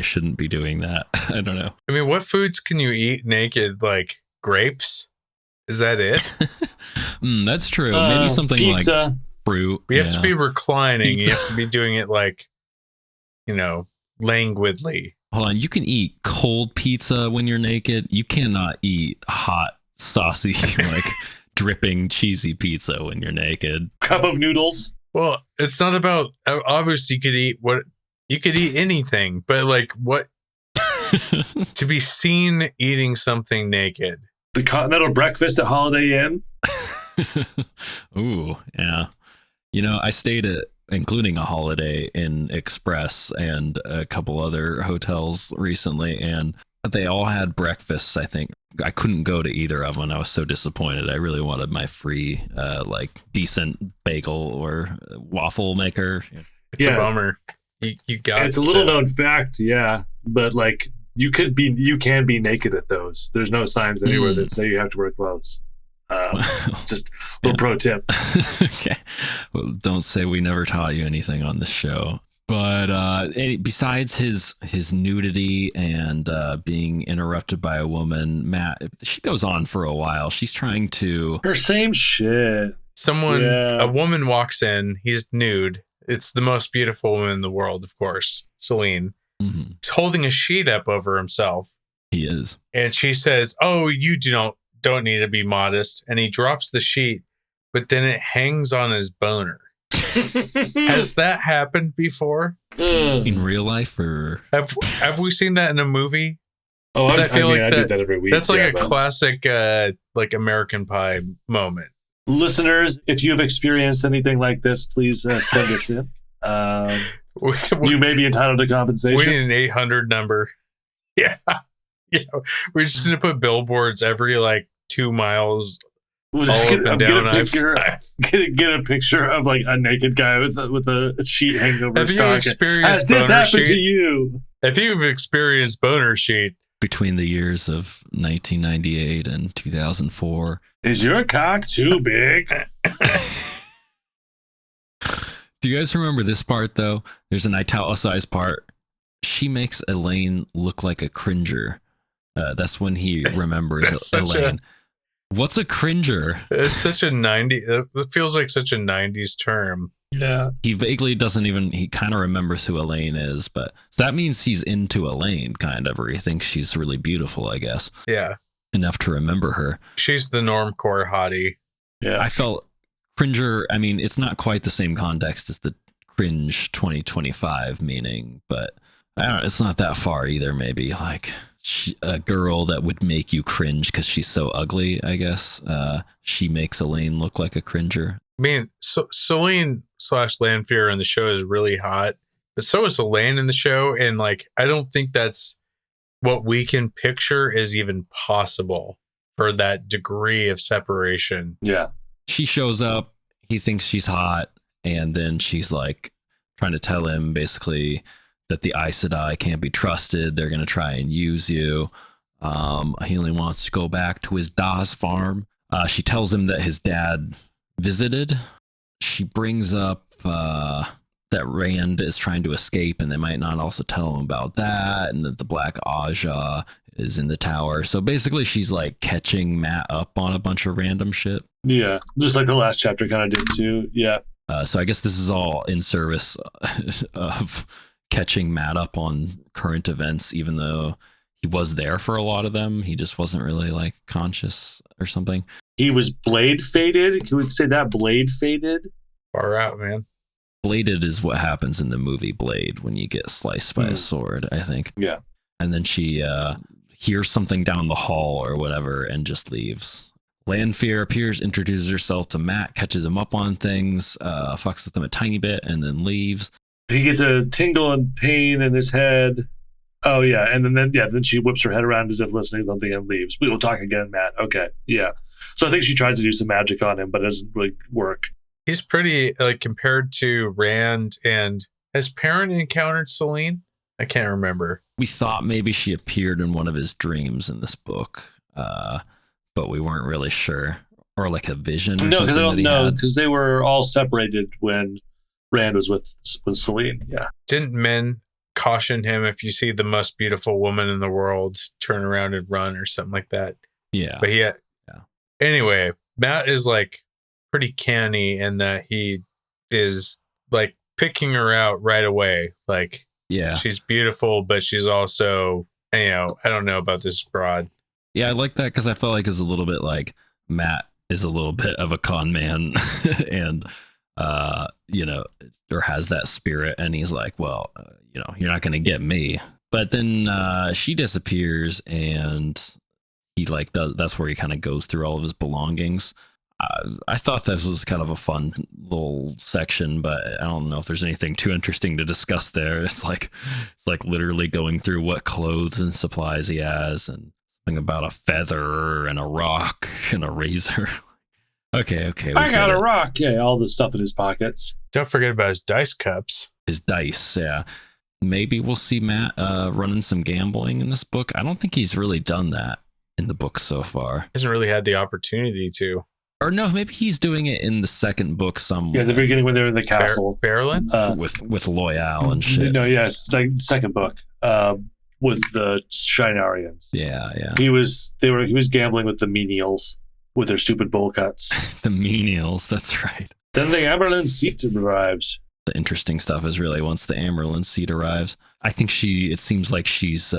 shouldn't be doing that. I don't know. I mean, what foods can you eat naked? Like grapes? Is that it? That's true. Maybe something pizza. like fruit. You have to be reclining. Pizza. You have to be doing it like, languidly. Hold on. You can eat cold pizza when you're naked. You cannot eat hot, saucy, like dripping cheesy pizza when you're naked. Cup of noodles. Well, it's not about. Obviously, you could eat anything, but like what to be seen eating something naked. The continental breakfast at Holiday Inn. Ooh, yeah. I stayed at, including a Holiday Inn Express and a couple other hotels recently, and they all had breakfasts. I think I couldn't go to either of them. I was so disappointed. I really wanted my free, decent bagel or waffle maker. It's a bummer. You got. It's a little known fact, yeah, but like you can be naked at those. There's no signs anywhere that say you have to wear clothes. Just a little pro tip. Okay, well, don't say we never taught you anything on this show. But besides his nudity and being interrupted by a woman, Matt, she goes on for a while. She's trying to her same shit. A woman walks in. He's nude. It's the most beautiful woman in the world, of course, Celine. Mm-hmm. He's holding a sheet up over himself. He is. And she says, "Oh, you don't need to be modest." And he drops the sheet, but then it hangs on his boner. Has that happened before? In real life, or Have we seen that in a movie? Oh, I feel like I do that every week. That's like yeah, a classic, like American Pie moment. Listeners, if you have experienced anything like this, please send us in. You may be entitled to We compensation. need an 800 number. Yeah. Yeah. We're just going to put billboards every like 2 miles We'll all up and down get a picture of like a naked guy with a sheet hanging over Have his you cock. experienced Has this boner happened to sheet? you? If you've experienced boner sheet, between the years of 1998 and 2004. Is your cock too big? Do you guys remember this part, though? There's an italicized part. She makes Elaine look like a cringer. That's when he remembers Elaine. What's a cringer? it's such a 90s, it feels like such a 90s term. Yeah. He vaguely doesn't even, he kind of remembers who Elaine is, but so that means he's into Elaine, kind of, or he thinks she's really beautiful, I guess. Yeah. Enough to remember her. She's the normcore hottie. Yeah. I felt cringer, I mean, it's not quite the same context as the cringe 2025 meaning, but I don't know, it's not that far either, maybe. Like, a girl that would make you cringe because she's so ugly, I guess. She makes Elaine look like a cringer. I mean, Celine / Lanfear in the show is really hot, but so is Elaine in the show. And like, I don't think that's what we can picture is even possible for that degree of separation. Yeah. She shows up, he thinks she's hot, and then she's like trying to tell him basically that the Aes Sedai can't be trusted. They're going to try and use you. He only wants to go back to his Daz farm. She tells him that his dad visited. She brings up that Rand is trying to escape, and they might not also tell him about that, and that the Black Aja is in the tower. So basically, she's like catching Matt up on a bunch of random shit. Yeah. Just like the last chapter kind of did too. Yeah. So I guess this is all in service of catching Matt up on current events, even though he was there for a lot of them. He just wasn't really like conscious or something. He was blade faded. Can we say that? Blade faded? Far out, man. Bladed is what happens in the movie Blade when you get sliced by a sword, I think. Yeah. And then she hears something down the hall or whatever and just leaves. Lanfear appears, introduces herself to Matt, catches him up on things, fucks with him a tiny bit, and then leaves. He gets a tingle and pain in his head. Oh yeah, and then she whips her head around as if listening to something and leaves. We will talk again, Matt. Okay, yeah. So I think she tries to do some magic on him, but it doesn't really work. He's pretty, like, compared to Rand. And has Perrin encountered Celine? I can't remember. We thought maybe she appeared in one of his dreams in this book, but we weren't really sure. Or like a vision. Or No, because I don't know, had. because they were all separated when Rand was with Celine. Yeah. Didn't men caution him, if you see the most beautiful woman in the world, turn around and run or something like that? Yeah. But yeah. Anyway, Matt is like pretty canny in that he is like picking her out right away. Like, yeah, she's beautiful, but she's also, I don't know about this broad. Yeah, I like that because I felt like it's a little bit like Matt is a little bit of a con man and, or has that spirit. And he's like, well, you're not going to get me. But then she disappears and he like that's where he kind of goes through all of his belongings. I thought this was kind of a fun little section, but I don't know if there's anything too interesting to discuss there. It's like literally going through what clothes and supplies he has, and something about a feather and a rock and a razor. Okay. I got a rock. Yeah, all the stuff in his pockets. Don't forget about his dice cups. His dice, yeah. Maybe we'll see Matt running some gambling in this book. I don't think he's really done that in the book so far. He hasn't really had the opportunity to. Or no, maybe he's doing it in the second book somewhere. Yeah, the beginning when they're in the castle. Berlin? With Loyal and shit. No, yes, like second book. With the Shinarians. Yeah. He was gambling with the menials with their stupid bowl cuts. The menials, that's right. Then the Amberlin seat arrives. The interesting stuff is really once the Amaryllis seed arrives. I think it seems like she's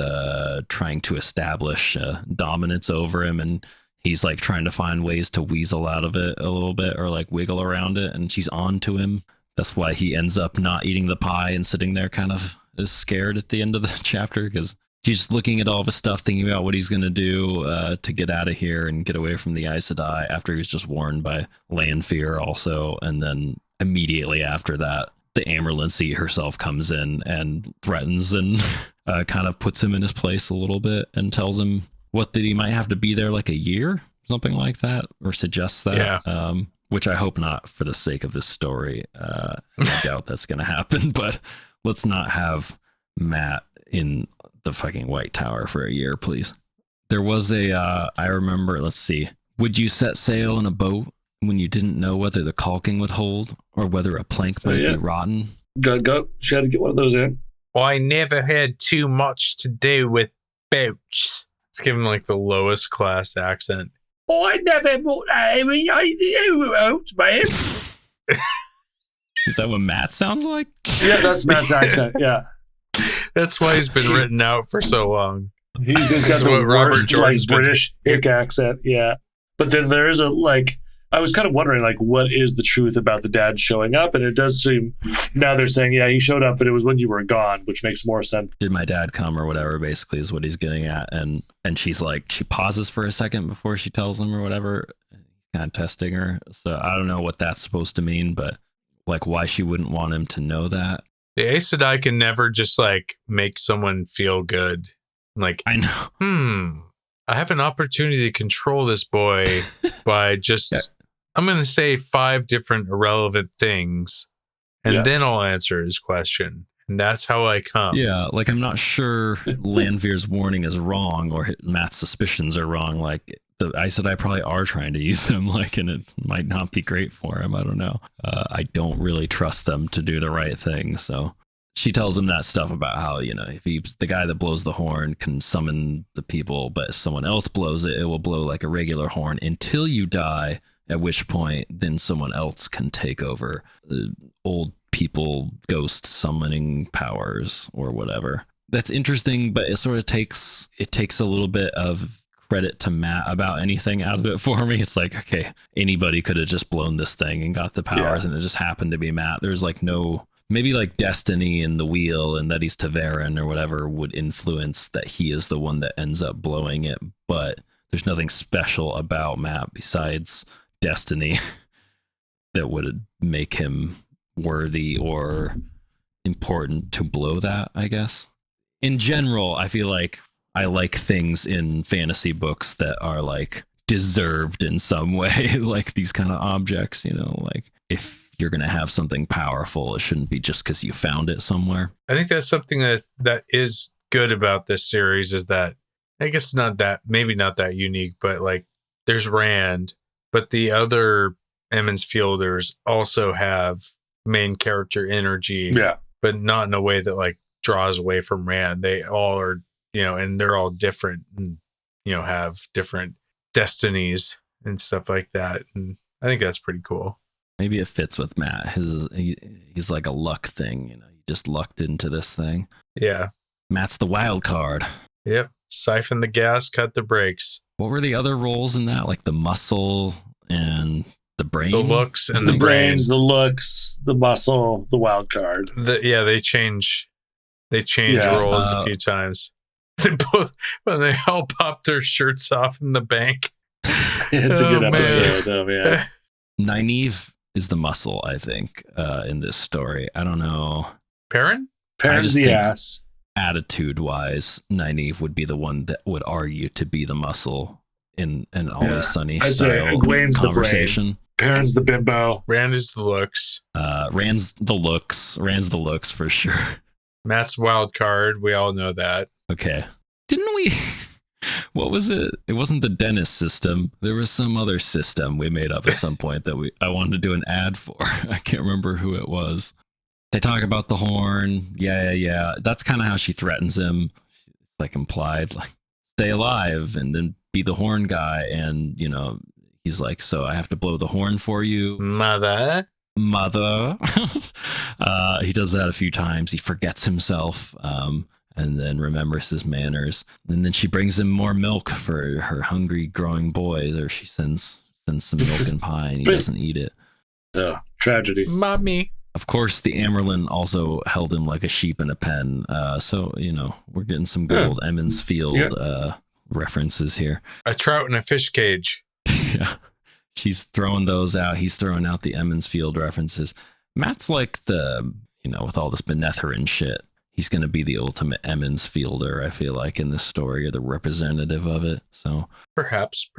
trying to establish dominance over him, and he's like trying to find ways to weasel out of it a little bit or like wiggle around it, and she's on to him. That's why he ends up not eating the pie and sitting there kind of is scared at the end of the chapter, because she's just looking at all of his stuff, thinking about what he's going to do to get out of here and get away from the Aes Sedai after he was just warned by Lanfear also. And then immediately after that, the Amaryllis herself comes in and threatens and kind of puts him in his place a little bit and tells him that he might have to be there like a year, something like that, or suggests that. Yeah. Which I hope not for the sake of this story. I doubt that's going to happen, but let's not have Matt in the fucking White Tower for a year, please. There was I remember, let's see. Would you set sail in a boat when you didn't know whether the caulking would hold or whether a plank might be rotten? Go. She had to get one of those in. I never had too much to do with boats. Let's give him like the lowest class accent. I never bought that. Man. Is that what Matt sounds like? Yeah, that's Matt's accent. Yeah. That's why he's been written out for so long. He's just got the worst, like, British hick accent. Yeah. But then there is I was kind of wondering, like, what is the truth about the dad showing up? And it does seem, now they're saying, yeah, he showed up, but it was when you were gone, which makes more sense. Did my dad come or whatever, basically, is what he's getting at. And she's like, she pauses for a second before she tells him or whatever, kind of testing her. So I don't know what that's supposed to mean, but like why she wouldn't want him to know that. The Aes Sedai can never just like make someone feel good. Like, I know. I have an opportunity to control this boy by just... Yeah. I'm going to say 5 different irrelevant things, and then I'll answer his question. And that's how I come. Yeah, like I'm not sure Lanfear's warning is wrong or Matt's suspicions are wrong. Like the Aes Sedai probably are trying to use him, like, and it might not be great for him. I don't know. I don't really trust them to do the right thing. So she tells him that stuff about how, if he's the guy that blows the horn can summon the people, but if someone else blows it, it will blow like a regular horn until you die. At which point, then someone else can take over old people, ghost summoning powers or whatever. That's interesting, but it sort of takes a little bit of credit to Matt about anything out of it for me. It's like, okay, anybody could have just blown this thing and got the powers, and it just happened to be Matt. There's like maybe like destiny and the wheel and that he's Ta'veren or whatever would influence that he is the one that ends up blowing it, but there's nothing special about Matt besides destiny that would make him worthy or important to blow that, I guess. In general, I feel like I like things in fantasy books that are like deserved in some way, like these kind of objects, like if you're going to have something powerful, it shouldn't be just because you found it somewhere. I think that's something that is good about this series is that I guess maybe not that unique, but like there's Rand, but the other Emmons Fielders also have main character energy, but not in a way that like draws away from Rand. They all are, and they're all different and, have different destinies and stuff like that. And I think that's pretty cool. Maybe it fits with Matt. He's like a luck thing, he just lucked into this thing. Yeah. Matt's the wild card. Yep. Siphon the gas, cut the brakes. What were the other roles in that? Like the muscle and the brain? The looks and the brains, the looks, the muscle, the wild card. They change roles a few times. When they all pop their shirts off in the bank. It's a good episode, though, man. Nynaeve is the muscle, I think, in this story. I don't know. Perrin's the ass. Attitude-wise, Nynaeve would be the one that would argue to be the muscle in an Always Sunny style conversation. Perrin's the bimbo. Rand is the looks. Rand's the looks for sure. Matt's wild card. We all know that. Okay. Didn't we? What was it? It wasn't the Dennis system. There was some other system we made up at some point that I wanted to do an ad for. I can't remember who it was. They talk about the horn. Yeah. That's kind of how she threatens him. It's like implied, like, stay alive and then be the horn guy. And, he's like, so I have to blow the horn for you. Mother. mother. He does that a few times. He forgets himself, and then remembers his manners. And then she brings him more milk for her hungry growing boy, or she sends some milk and pie, and he doesn't eat it. Oh, tragedy. Mommy. Of course, the Amerlin also held him like a sheep in a pen. So, we're getting some good old Emmons Field references here. A trout in a fish cage. Yeah. She's throwing those out. He's throwing out the Emmons Field references. Matt's like with all this Benetherin shit, he's going to be the ultimate Emmons Fielder, I feel like, in this story, or the representative of it. So Perhaps.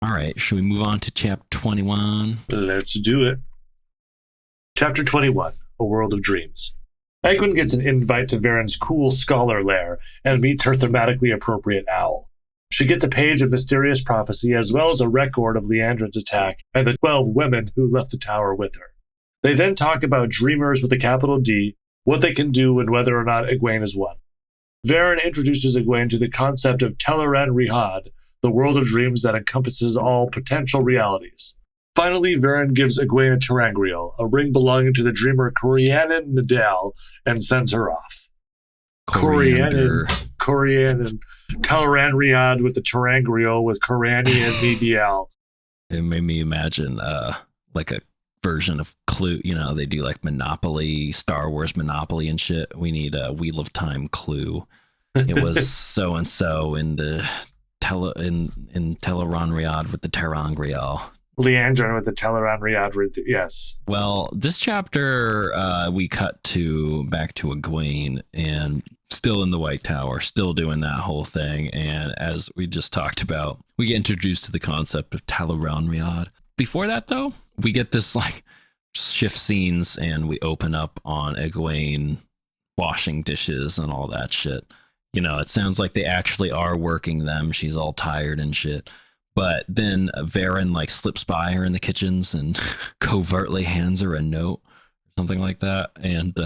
All right. Should we move on to chapter 21? Let's do it. Chapter 21, A World of Dreams. Egwene gets an invite to Varen's cool scholar lair and meets her thematically appropriate owl. She gets a page of mysterious prophecy as well as a record of Leandrin's attack and the 12 women who left the tower with her. They then talk about dreamers with a capital D, what they can do, and whether or not Egwene is one. Varen introduces Egwene to the concept of Teleran Rihad, the world of dreams that encompasses all potential realities. Finally, Varen gives Egwene a terangrial, a ring belonging to the dreamer Corianin Nadal, and sends her off. Corianin, Teleran Rihad with the terangrial with Corani and Nadal. It made me imagine like a version of Clue. They do like Monopoly, Star Wars Monopoly and shit. We need a Wheel of Time Clue. It was so and so in the in Teleran Riyadh with the terangrial. Leandrin with the Teleran Riyadh, yes. Well, this chapter, we cut back to Egwene, and still in the White Tower, still doing that whole thing. And as we just talked about, we get introduced to the concept of Teleran Riyadh. Before that, though, we get this like shift scenes, and we open up on Egwene washing dishes and all that shit. It sounds like they actually are working them. She's all tired and shit. But then Varen like slips by her in the kitchens and covertly hands her a note or something like that. And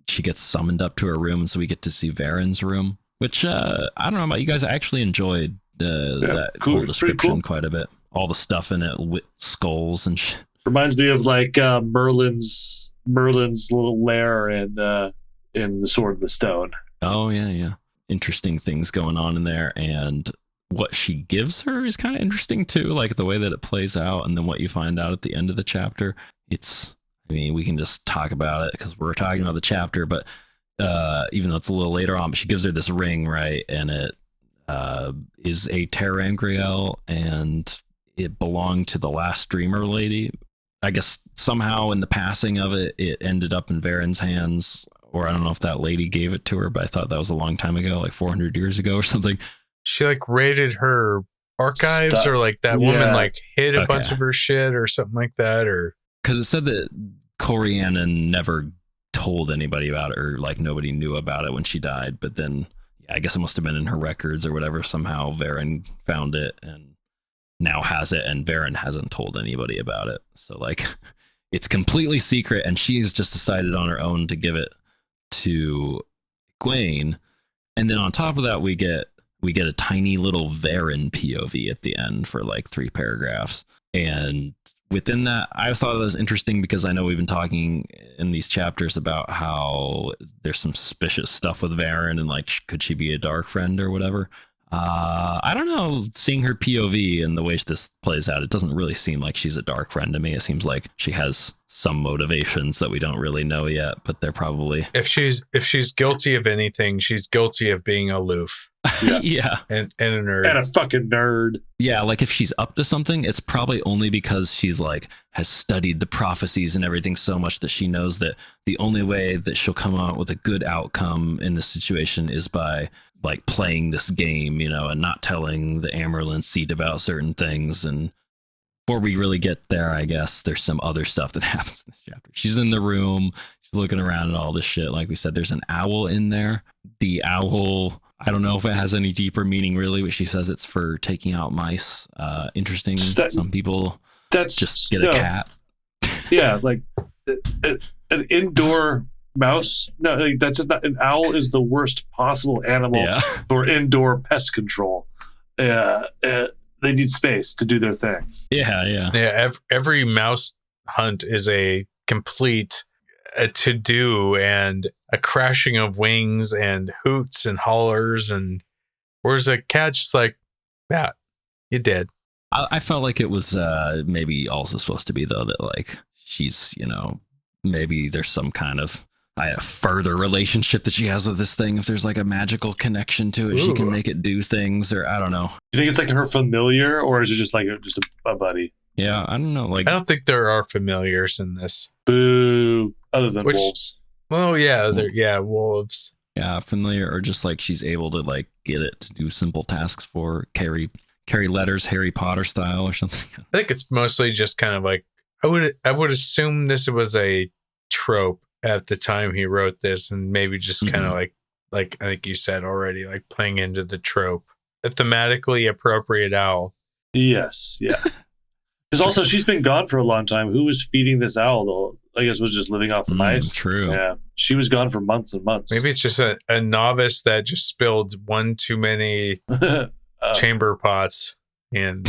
she gets summoned up to her room. And so we get to see Varen's room, which I don't know about you guys. I actually enjoyed that whole description quite a bit. All the stuff in it with skulls and shit. Reminds me of like Merlin's little lair in The Sword in the Stone. Oh, yeah. Interesting things going on in there. And what she gives her is kind of interesting too, like the way that it plays out, and then what you find out at the end of the chapter. We can just talk about it because we're talking about the chapter, but even though it's a little later on, but she gives her this ring, right? And it is a terangrial, and it belonged to the last dreamer lady. I guess somehow in the passing of it, it ended up in Varen's hands, or I don't know if that lady gave it to her, but I thought that was a long time ago, like 400 years ago or something. She like raided her archives or like that woman like hid a bunch of her shit or something like that, or because it said that Corianin never told anybody about it, or like nobody knew about it when she died. But then I guess it must have been in her records or whatever. Somehow Varen found it and now has it, and Varen hasn't told anybody about it. So like it's completely secret, and she's just decided on her own to give it to Egwene. And then on top of that, we get a tiny little Varen POV at the end for like 3 paragraphs. And within that, I thought it was interesting because I know we've been talking in these chapters about how there's some suspicious stuff with Varen and like, could she be a dark friend or whatever? I don't know, seeing her POV and the way this plays out, it doesn't really seem like she's a dark friend to me. It seems like she has some motivations that we don't really know yet, but they're probably... If she's guilty of anything, she's guilty of being aloof. Yeah. And a nerd. And a fucking nerd. Yeah, like if she's up to something, it's probably only because she's like has studied the prophecies and everything so much that she knows that the only way that she'll come out with a good outcome in this situation is by like playing this game, and not telling the Amerlin seat about certain things. And before we really get there, I guess there's some other stuff that happens in this chapter. She's in the room, she's looking around at all this shit. Like we said, there's an owl in there. The owl, I don't know if it has any deeper meaning really, but she says it's for taking out mice. Interesting. Some people just get a cat. Yeah, like an indoor mouse. No, like, that's just not. An owl is the worst possible animal for indoor pest control. They need space to do their thing. Yeah. Every mouse hunt is a complete to-do and a crashing of wings and hoots and hollers, and whereas a cat just like, yeah, you did. I felt like it was maybe also supposed to be, though, that like she's, maybe there's some kind of a further relationship that she has with this thing. If there's like a magical connection to it, she can make it do things, or I don't know. You think it's like her familiar, or is it just like just a buddy? Yeah, I don't know. Like, I don't think there are familiars in this. Boo. Other than wolves. Well, yeah, wolves. Yeah, familiar, or just like she's able to like get it to do simple tasks for carry letters, Harry Potter style or something. I think it's mostly just kind of like I would assume this was a trope at the time he wrote this, and maybe just kind of like I think you said already, like playing into the trope. A thematically appropriate owl. Yes, yeah. Because also she's been gone for a long time. Who was feeding this owl though? I guess was just living off the mice. True. Yeah. She was gone for months and months. Maybe it's just a novice that just spilled one too many chamber pots, and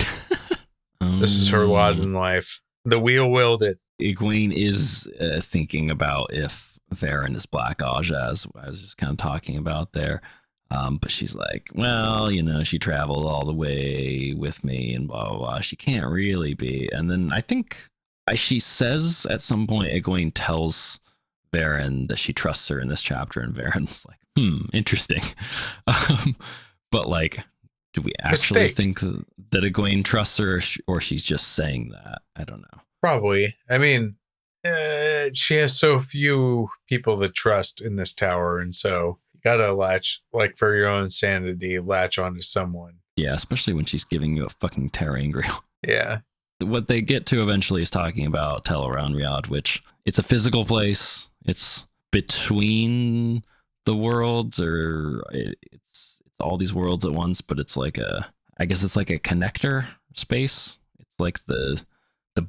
this is her lot in life. The wheel willed it. Egwene is thinking about if Varen is Black Aja, as I was just kind of talking about there. But she's like, well, she traveled all the way with me and blah, blah, blah. She can't really be. And then I think she says at some point, Egwene tells Varen that she trusts her in this chapter. And Varen's like, interesting. But like, do we actually think that Egwene trusts her, or she's just saying that? I don't know. Probably. I mean, she has so few people to trust in this tower, and so you gotta latch, like for your own sanity, latch onto someone. Yeah, especially when she's giving you a fucking ter'angreal. Yeah. What they get to eventually is talking about Tel'aran'rhiod, which it's a physical place. It's between the worlds, or it's all these worlds at once, but it's like I guess it's like a connector space. It's like the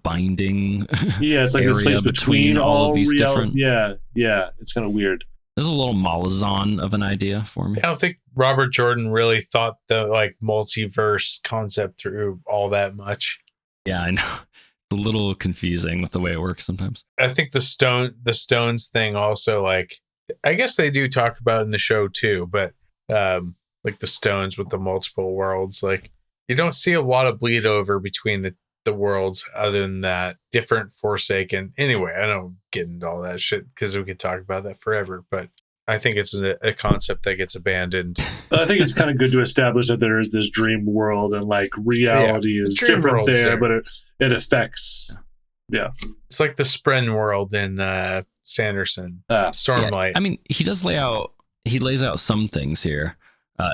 binding it's like area the space between all of these different. Yeah, it's kind of weird. There's a little Malazan of an idea for me. I don't think Robert Jordan really thought the like multiverse concept through all that much. Yeah, I know. It's a little confusing with the way it works sometimes. I think the stones thing also, like, I guess they do talk about it in the show too, but like the stones with the multiple worlds, like you don't see a lot of bleed over between the worlds other than that. Different Forsaken. Anyway, I don't get into all that shit because we could talk about that forever, but I think it's a concept that gets abandoned. I think it's kind of good to establish that there is this dream world, and like reality is different there, but it affects. Yeah. It's like the Spren world in Sanderson. Stormlight. Yeah, I mean, he lays out some things here.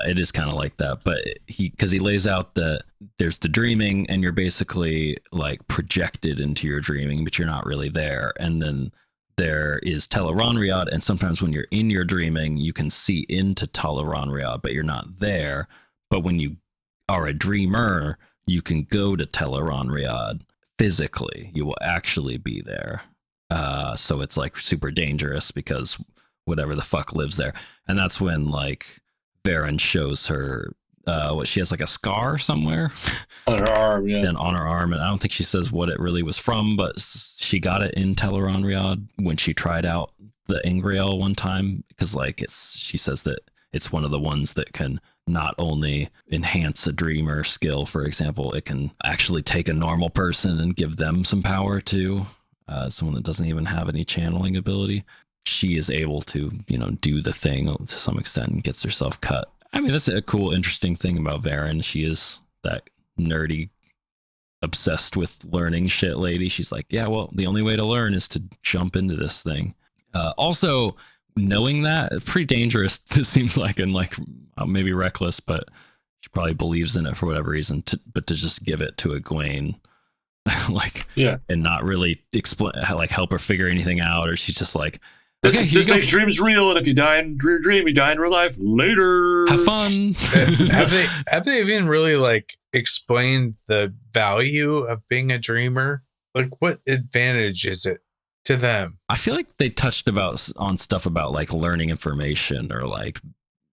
It is kind of like that, but because he lays out that there's the dreaming, and you're basically like projected into your dreaming, but you're not really there. And then there is Tel'aran'rhiod, and sometimes when you're in your dreaming, you can see into Tel'aran'rhiod, but you're not there. But when you are a dreamer, you can go to Tel'aran'rhiod physically. You will actually be there. So it's like super dangerous because whatever the fuck lives there. And that's when like Varen shows her what she has, like a scar somewhere on her arm, yeah. And on her arm, and I don't think she says what it really was from, but she got it in Tel'aran'rhiod when she tried out the Ingriel one time, because like she says that it's one of the ones that can not only enhance a dreamer skill, for example, it can actually take a normal person and give them some power too. Someone that doesn't even have any channeling ability. She is able to, do the thing to some extent and gets herself cut. I mean, that's a cool, interesting thing about Varen. She is that nerdy, obsessed with learning shit lady. She's like, yeah, well, the only way to learn is to jump into this thing. Also, knowing that, it's pretty dangerous, it seems like, and like maybe reckless, but she probably believes in it for whatever reason. But to just give it to Egwene, and not really explain, like help her figure anything out, or she's just like, okay, this makes dreams real, and if you die in your dream, you die in real life. Later, have fun. have they even really like explained the value of being a dreamer? Like, what advantage is it to them? I feel like they touched on stuff about like learning information, or like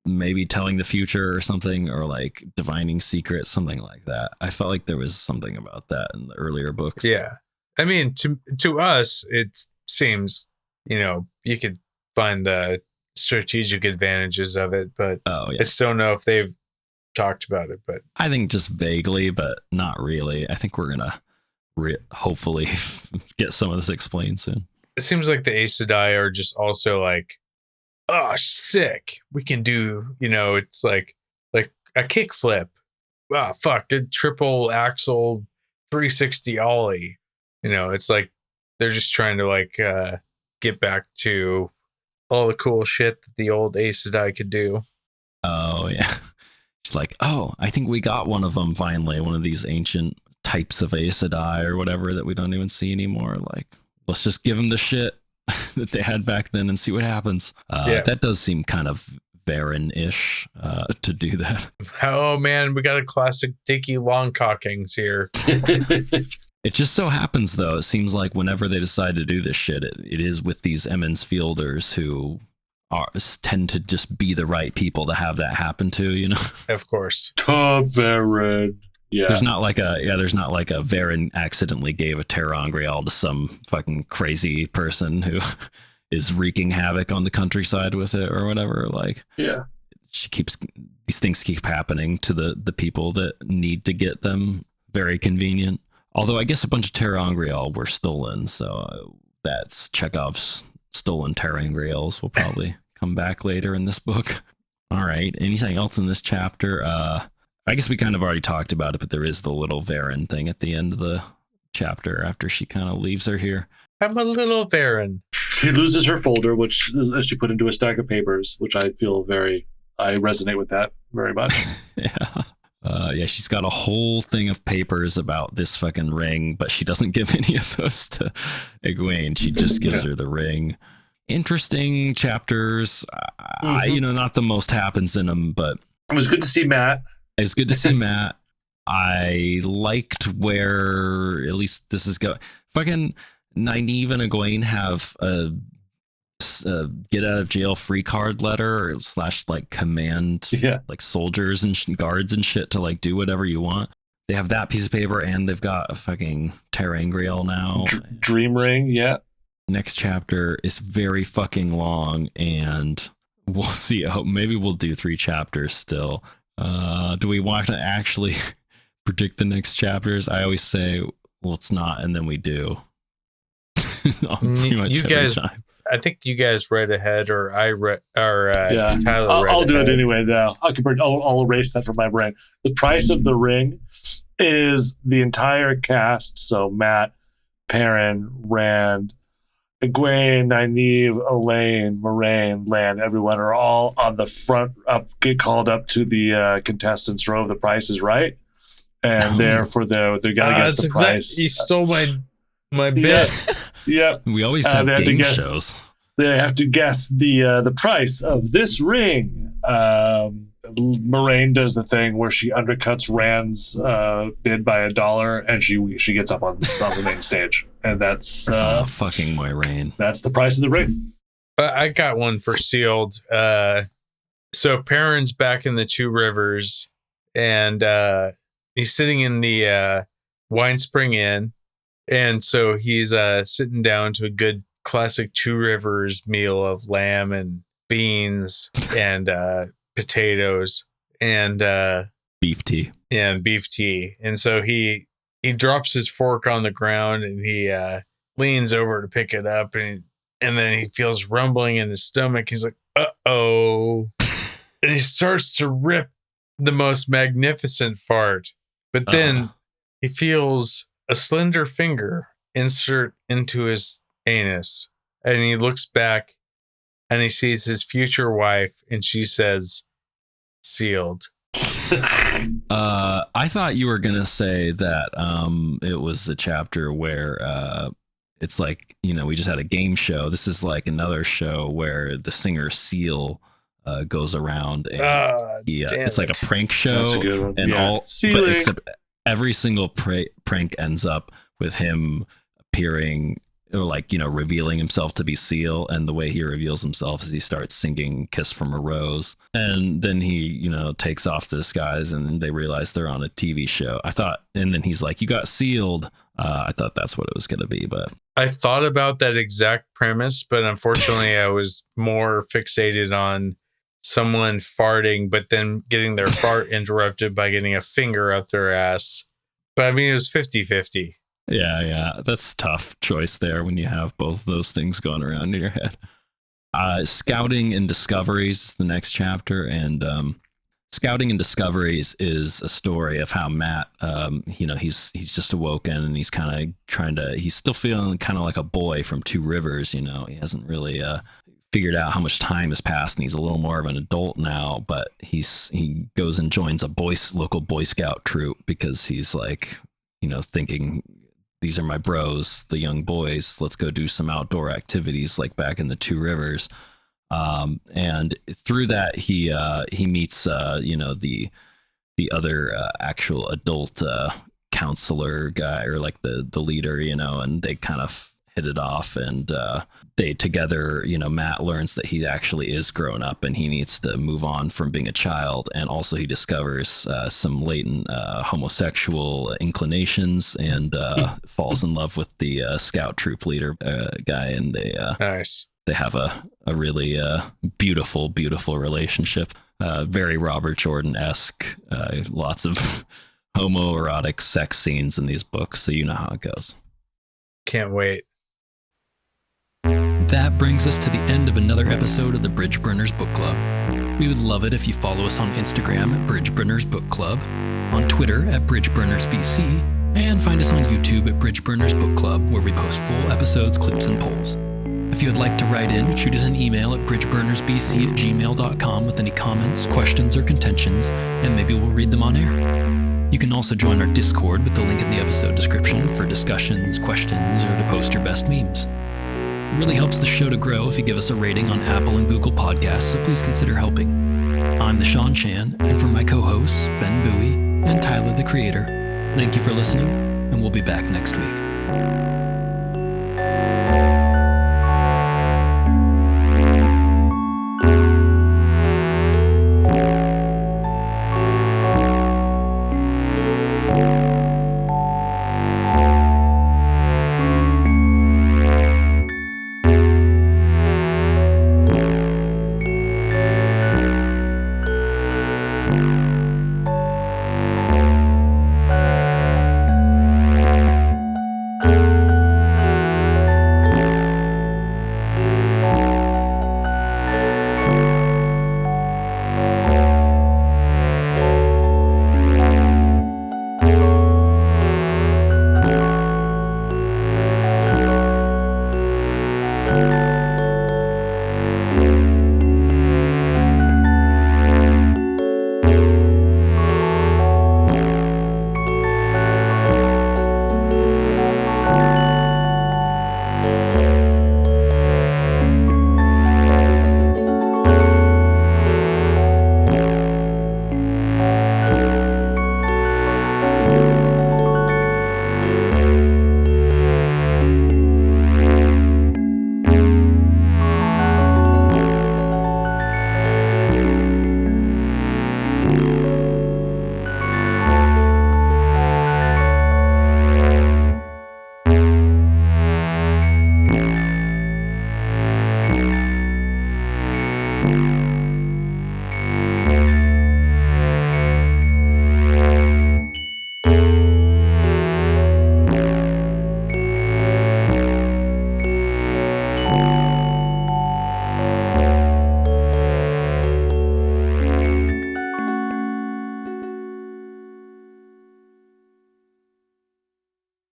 maybe telling the future or something, or like divining secrets, something like that. I felt like there was something about that in the earlier books. Yeah. I mean, to us, it seems, you could find the strategic advantages of it, but Oh I yeah, just don't know if they've talked about it. But I think just vaguely, but not really. I think we're gonna hopefully get some of this explained soon. it seems like the Aes Sedai are just also like, oh, sick. We can do, it's like a kick flip. Wow, fuck, a triple axle 360 ollie. It's like they're just trying to like get back to all the cool shit that the old Aes Sedai could do. Oh yeah, it's like, oh, I think we got one of them finally. One of these ancient types of Aes Sedai or whatever that we don't even see anymore. Like, let's just give them the shit that they had back then and see what happens. Yeah. That does seem kind of Varen-ish to do that. Oh man, we got a classic Dickie Longcockings here. It just so happens, though, it seems like whenever they decide to do this shit, it is with these Emmons Fielders who tend to just be the right people to have that happen to, Of course. Varen. Yeah. There's not like a Varen accidentally gave a ter'angreal to some fucking crazy person who is wreaking havoc on the countryside with it or whatever. Like, yeah, these things keep happening to the people that need to get them. Very convenient. Although I guess a bunch of ter'angreal were stolen, so that's Chekhov's stolen ter'angreals will probably come back later in this book. All right. Anything else in this chapter? I guess we kind of already talked about it, but there is the little Varen thing at the end of the chapter after she kind of leaves her here. I'm a little Varen. She loses her folder, which she put into a stack of papers, which I resonate with that very much. Yeah. Yeah, she's got a whole thing of papers about this fucking ring, but she doesn't give any of those to Egwene. She just gives her the ring. Interesting chapters. Not the most happens in them, but it was good to see Matt. It was good to see Matt. I liked where at least this is going. Fucking Nynaeve and Egwene have a get out of jail free card letter / like command like soldiers and guards and shit to like do whatever you want. They have that piece of paper and they've got a fucking ter'angreal now. Dream ring, yeah. Next chapter is very fucking long and we'll see. Maybe we'll do 3 chapters still. Do we want to actually predict the next chapters? I always say, well, it's not, and then we do. Pretty much you guys time. I think you guys read ahead, or I read, or yeah. Tyler read I'll do ahead. it anyway. Though I'll erase that from my brain. The price of the ring is the entire cast. So Matt, Perrin, Rand, Egwene, Nynaeve, Elaine, Moraine, Lan, everyone are all on the front get called up to the contestants row of The Price is Right, and they're gotta guess the price. You stole my bit. Yeah. We always have game shows. They have to guess the price of this ring. Moraine does the thing where she undercuts Rand's bid by $1, and she gets up on the main stage, and that's fucking Moraine. That's the price of the ring. I got one for sealed. So Perrin's back in the Two Rivers, and he's sitting in the Wine Spring Inn. And so he's sitting down to a good classic Two Rivers meal of lamb and beans and potatoes and beef tea. And beef tea. And so he drops his fork on the ground and he leans over to pick it up and then he feels rumbling in his stomach. He's like, uh-oh. And he starts to rip the most magnificent fart. But then he feels a slender finger insert into his anus, and he looks back and he sees his future wife, and she says, sealed. I thought you were gonna say that it was a chapter where it's like, we just had a game show. This is like another show where the singer Seal goes around and it's like a prank show. That's a good one. And but except every single prank ends up with him appearing or revealing himself to be Seal, and the way he reveals himself is he starts singing Kiss from a Rose, and then he takes off the disguise and they realize they're on a TV show. I thought, and then he's like, you got sealed. I thought that's what it was going to be, but I thought about that exact premise, but unfortunately I was more fixated on someone farting, but then getting their fart interrupted by getting a finger up their ass. But I mean, it was 50-50. yeah, that's a tough choice there when you have both of those things going around in your head. Scouting and Discoveries is the next chapter, and Scouting and Discoveries is a story of how Matt, he's just awoken and he's kind of he's still feeling kind of like a boy from Two Rivers. He hasn't really figured out how much time has passed, and he's a little more of an adult now. But he goes and joins a local Boy Scout troop because he's like, thinking, these are my bros, the young boys. Let's go do some outdoor activities like back in the Two Rivers. And through that, he meets, the other actual adult counselor guy, or like the leader, and they kind of hit it off, and they together, Matt learns that he actually is grown up and he needs to move on from being a child. And also he discovers some latent homosexual inclinations, and falls in love with the scout troop leader guy, and they Nice. They have a really beautiful relationship. Very Robert Jordan-esque. Lots of homoerotic sex scenes in these books, so you know how it goes. Can't wait. That brings us to the end of another episode of the Bridgeburners Book Club. We would love it if you follow us on Instagram at Bridgeburners Book Club, on Twitter at BridgeburnersBC, and find us on YouTube at Bridgeburners Book Club, where we post full episodes, clips, and polls. If you would like to write in, shoot us an email at bridgeburnersbc@gmail.com with any comments, questions, or contentions, and maybe we'll read them on air. You can also join our Discord with the link in the episode description for discussions, questions, or to post your best memes. It really helps the show to grow if you give us a rating on Apple and Google Podcasts, so please consider helping. I'm the Sean Chan, and for my co-hosts, Ben Bowie and Tyler the Creator, thank you for listening, and we'll be back next week.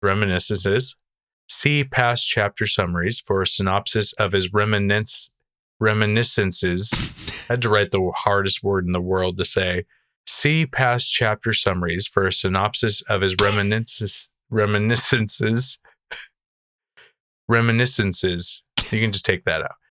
Reminiscences. See past chapter summaries for a synopsis of his reminiscences. I had to write the hardest word in the world to say. See past chapter summaries for a synopsis of his reminiscences. You can just take that out.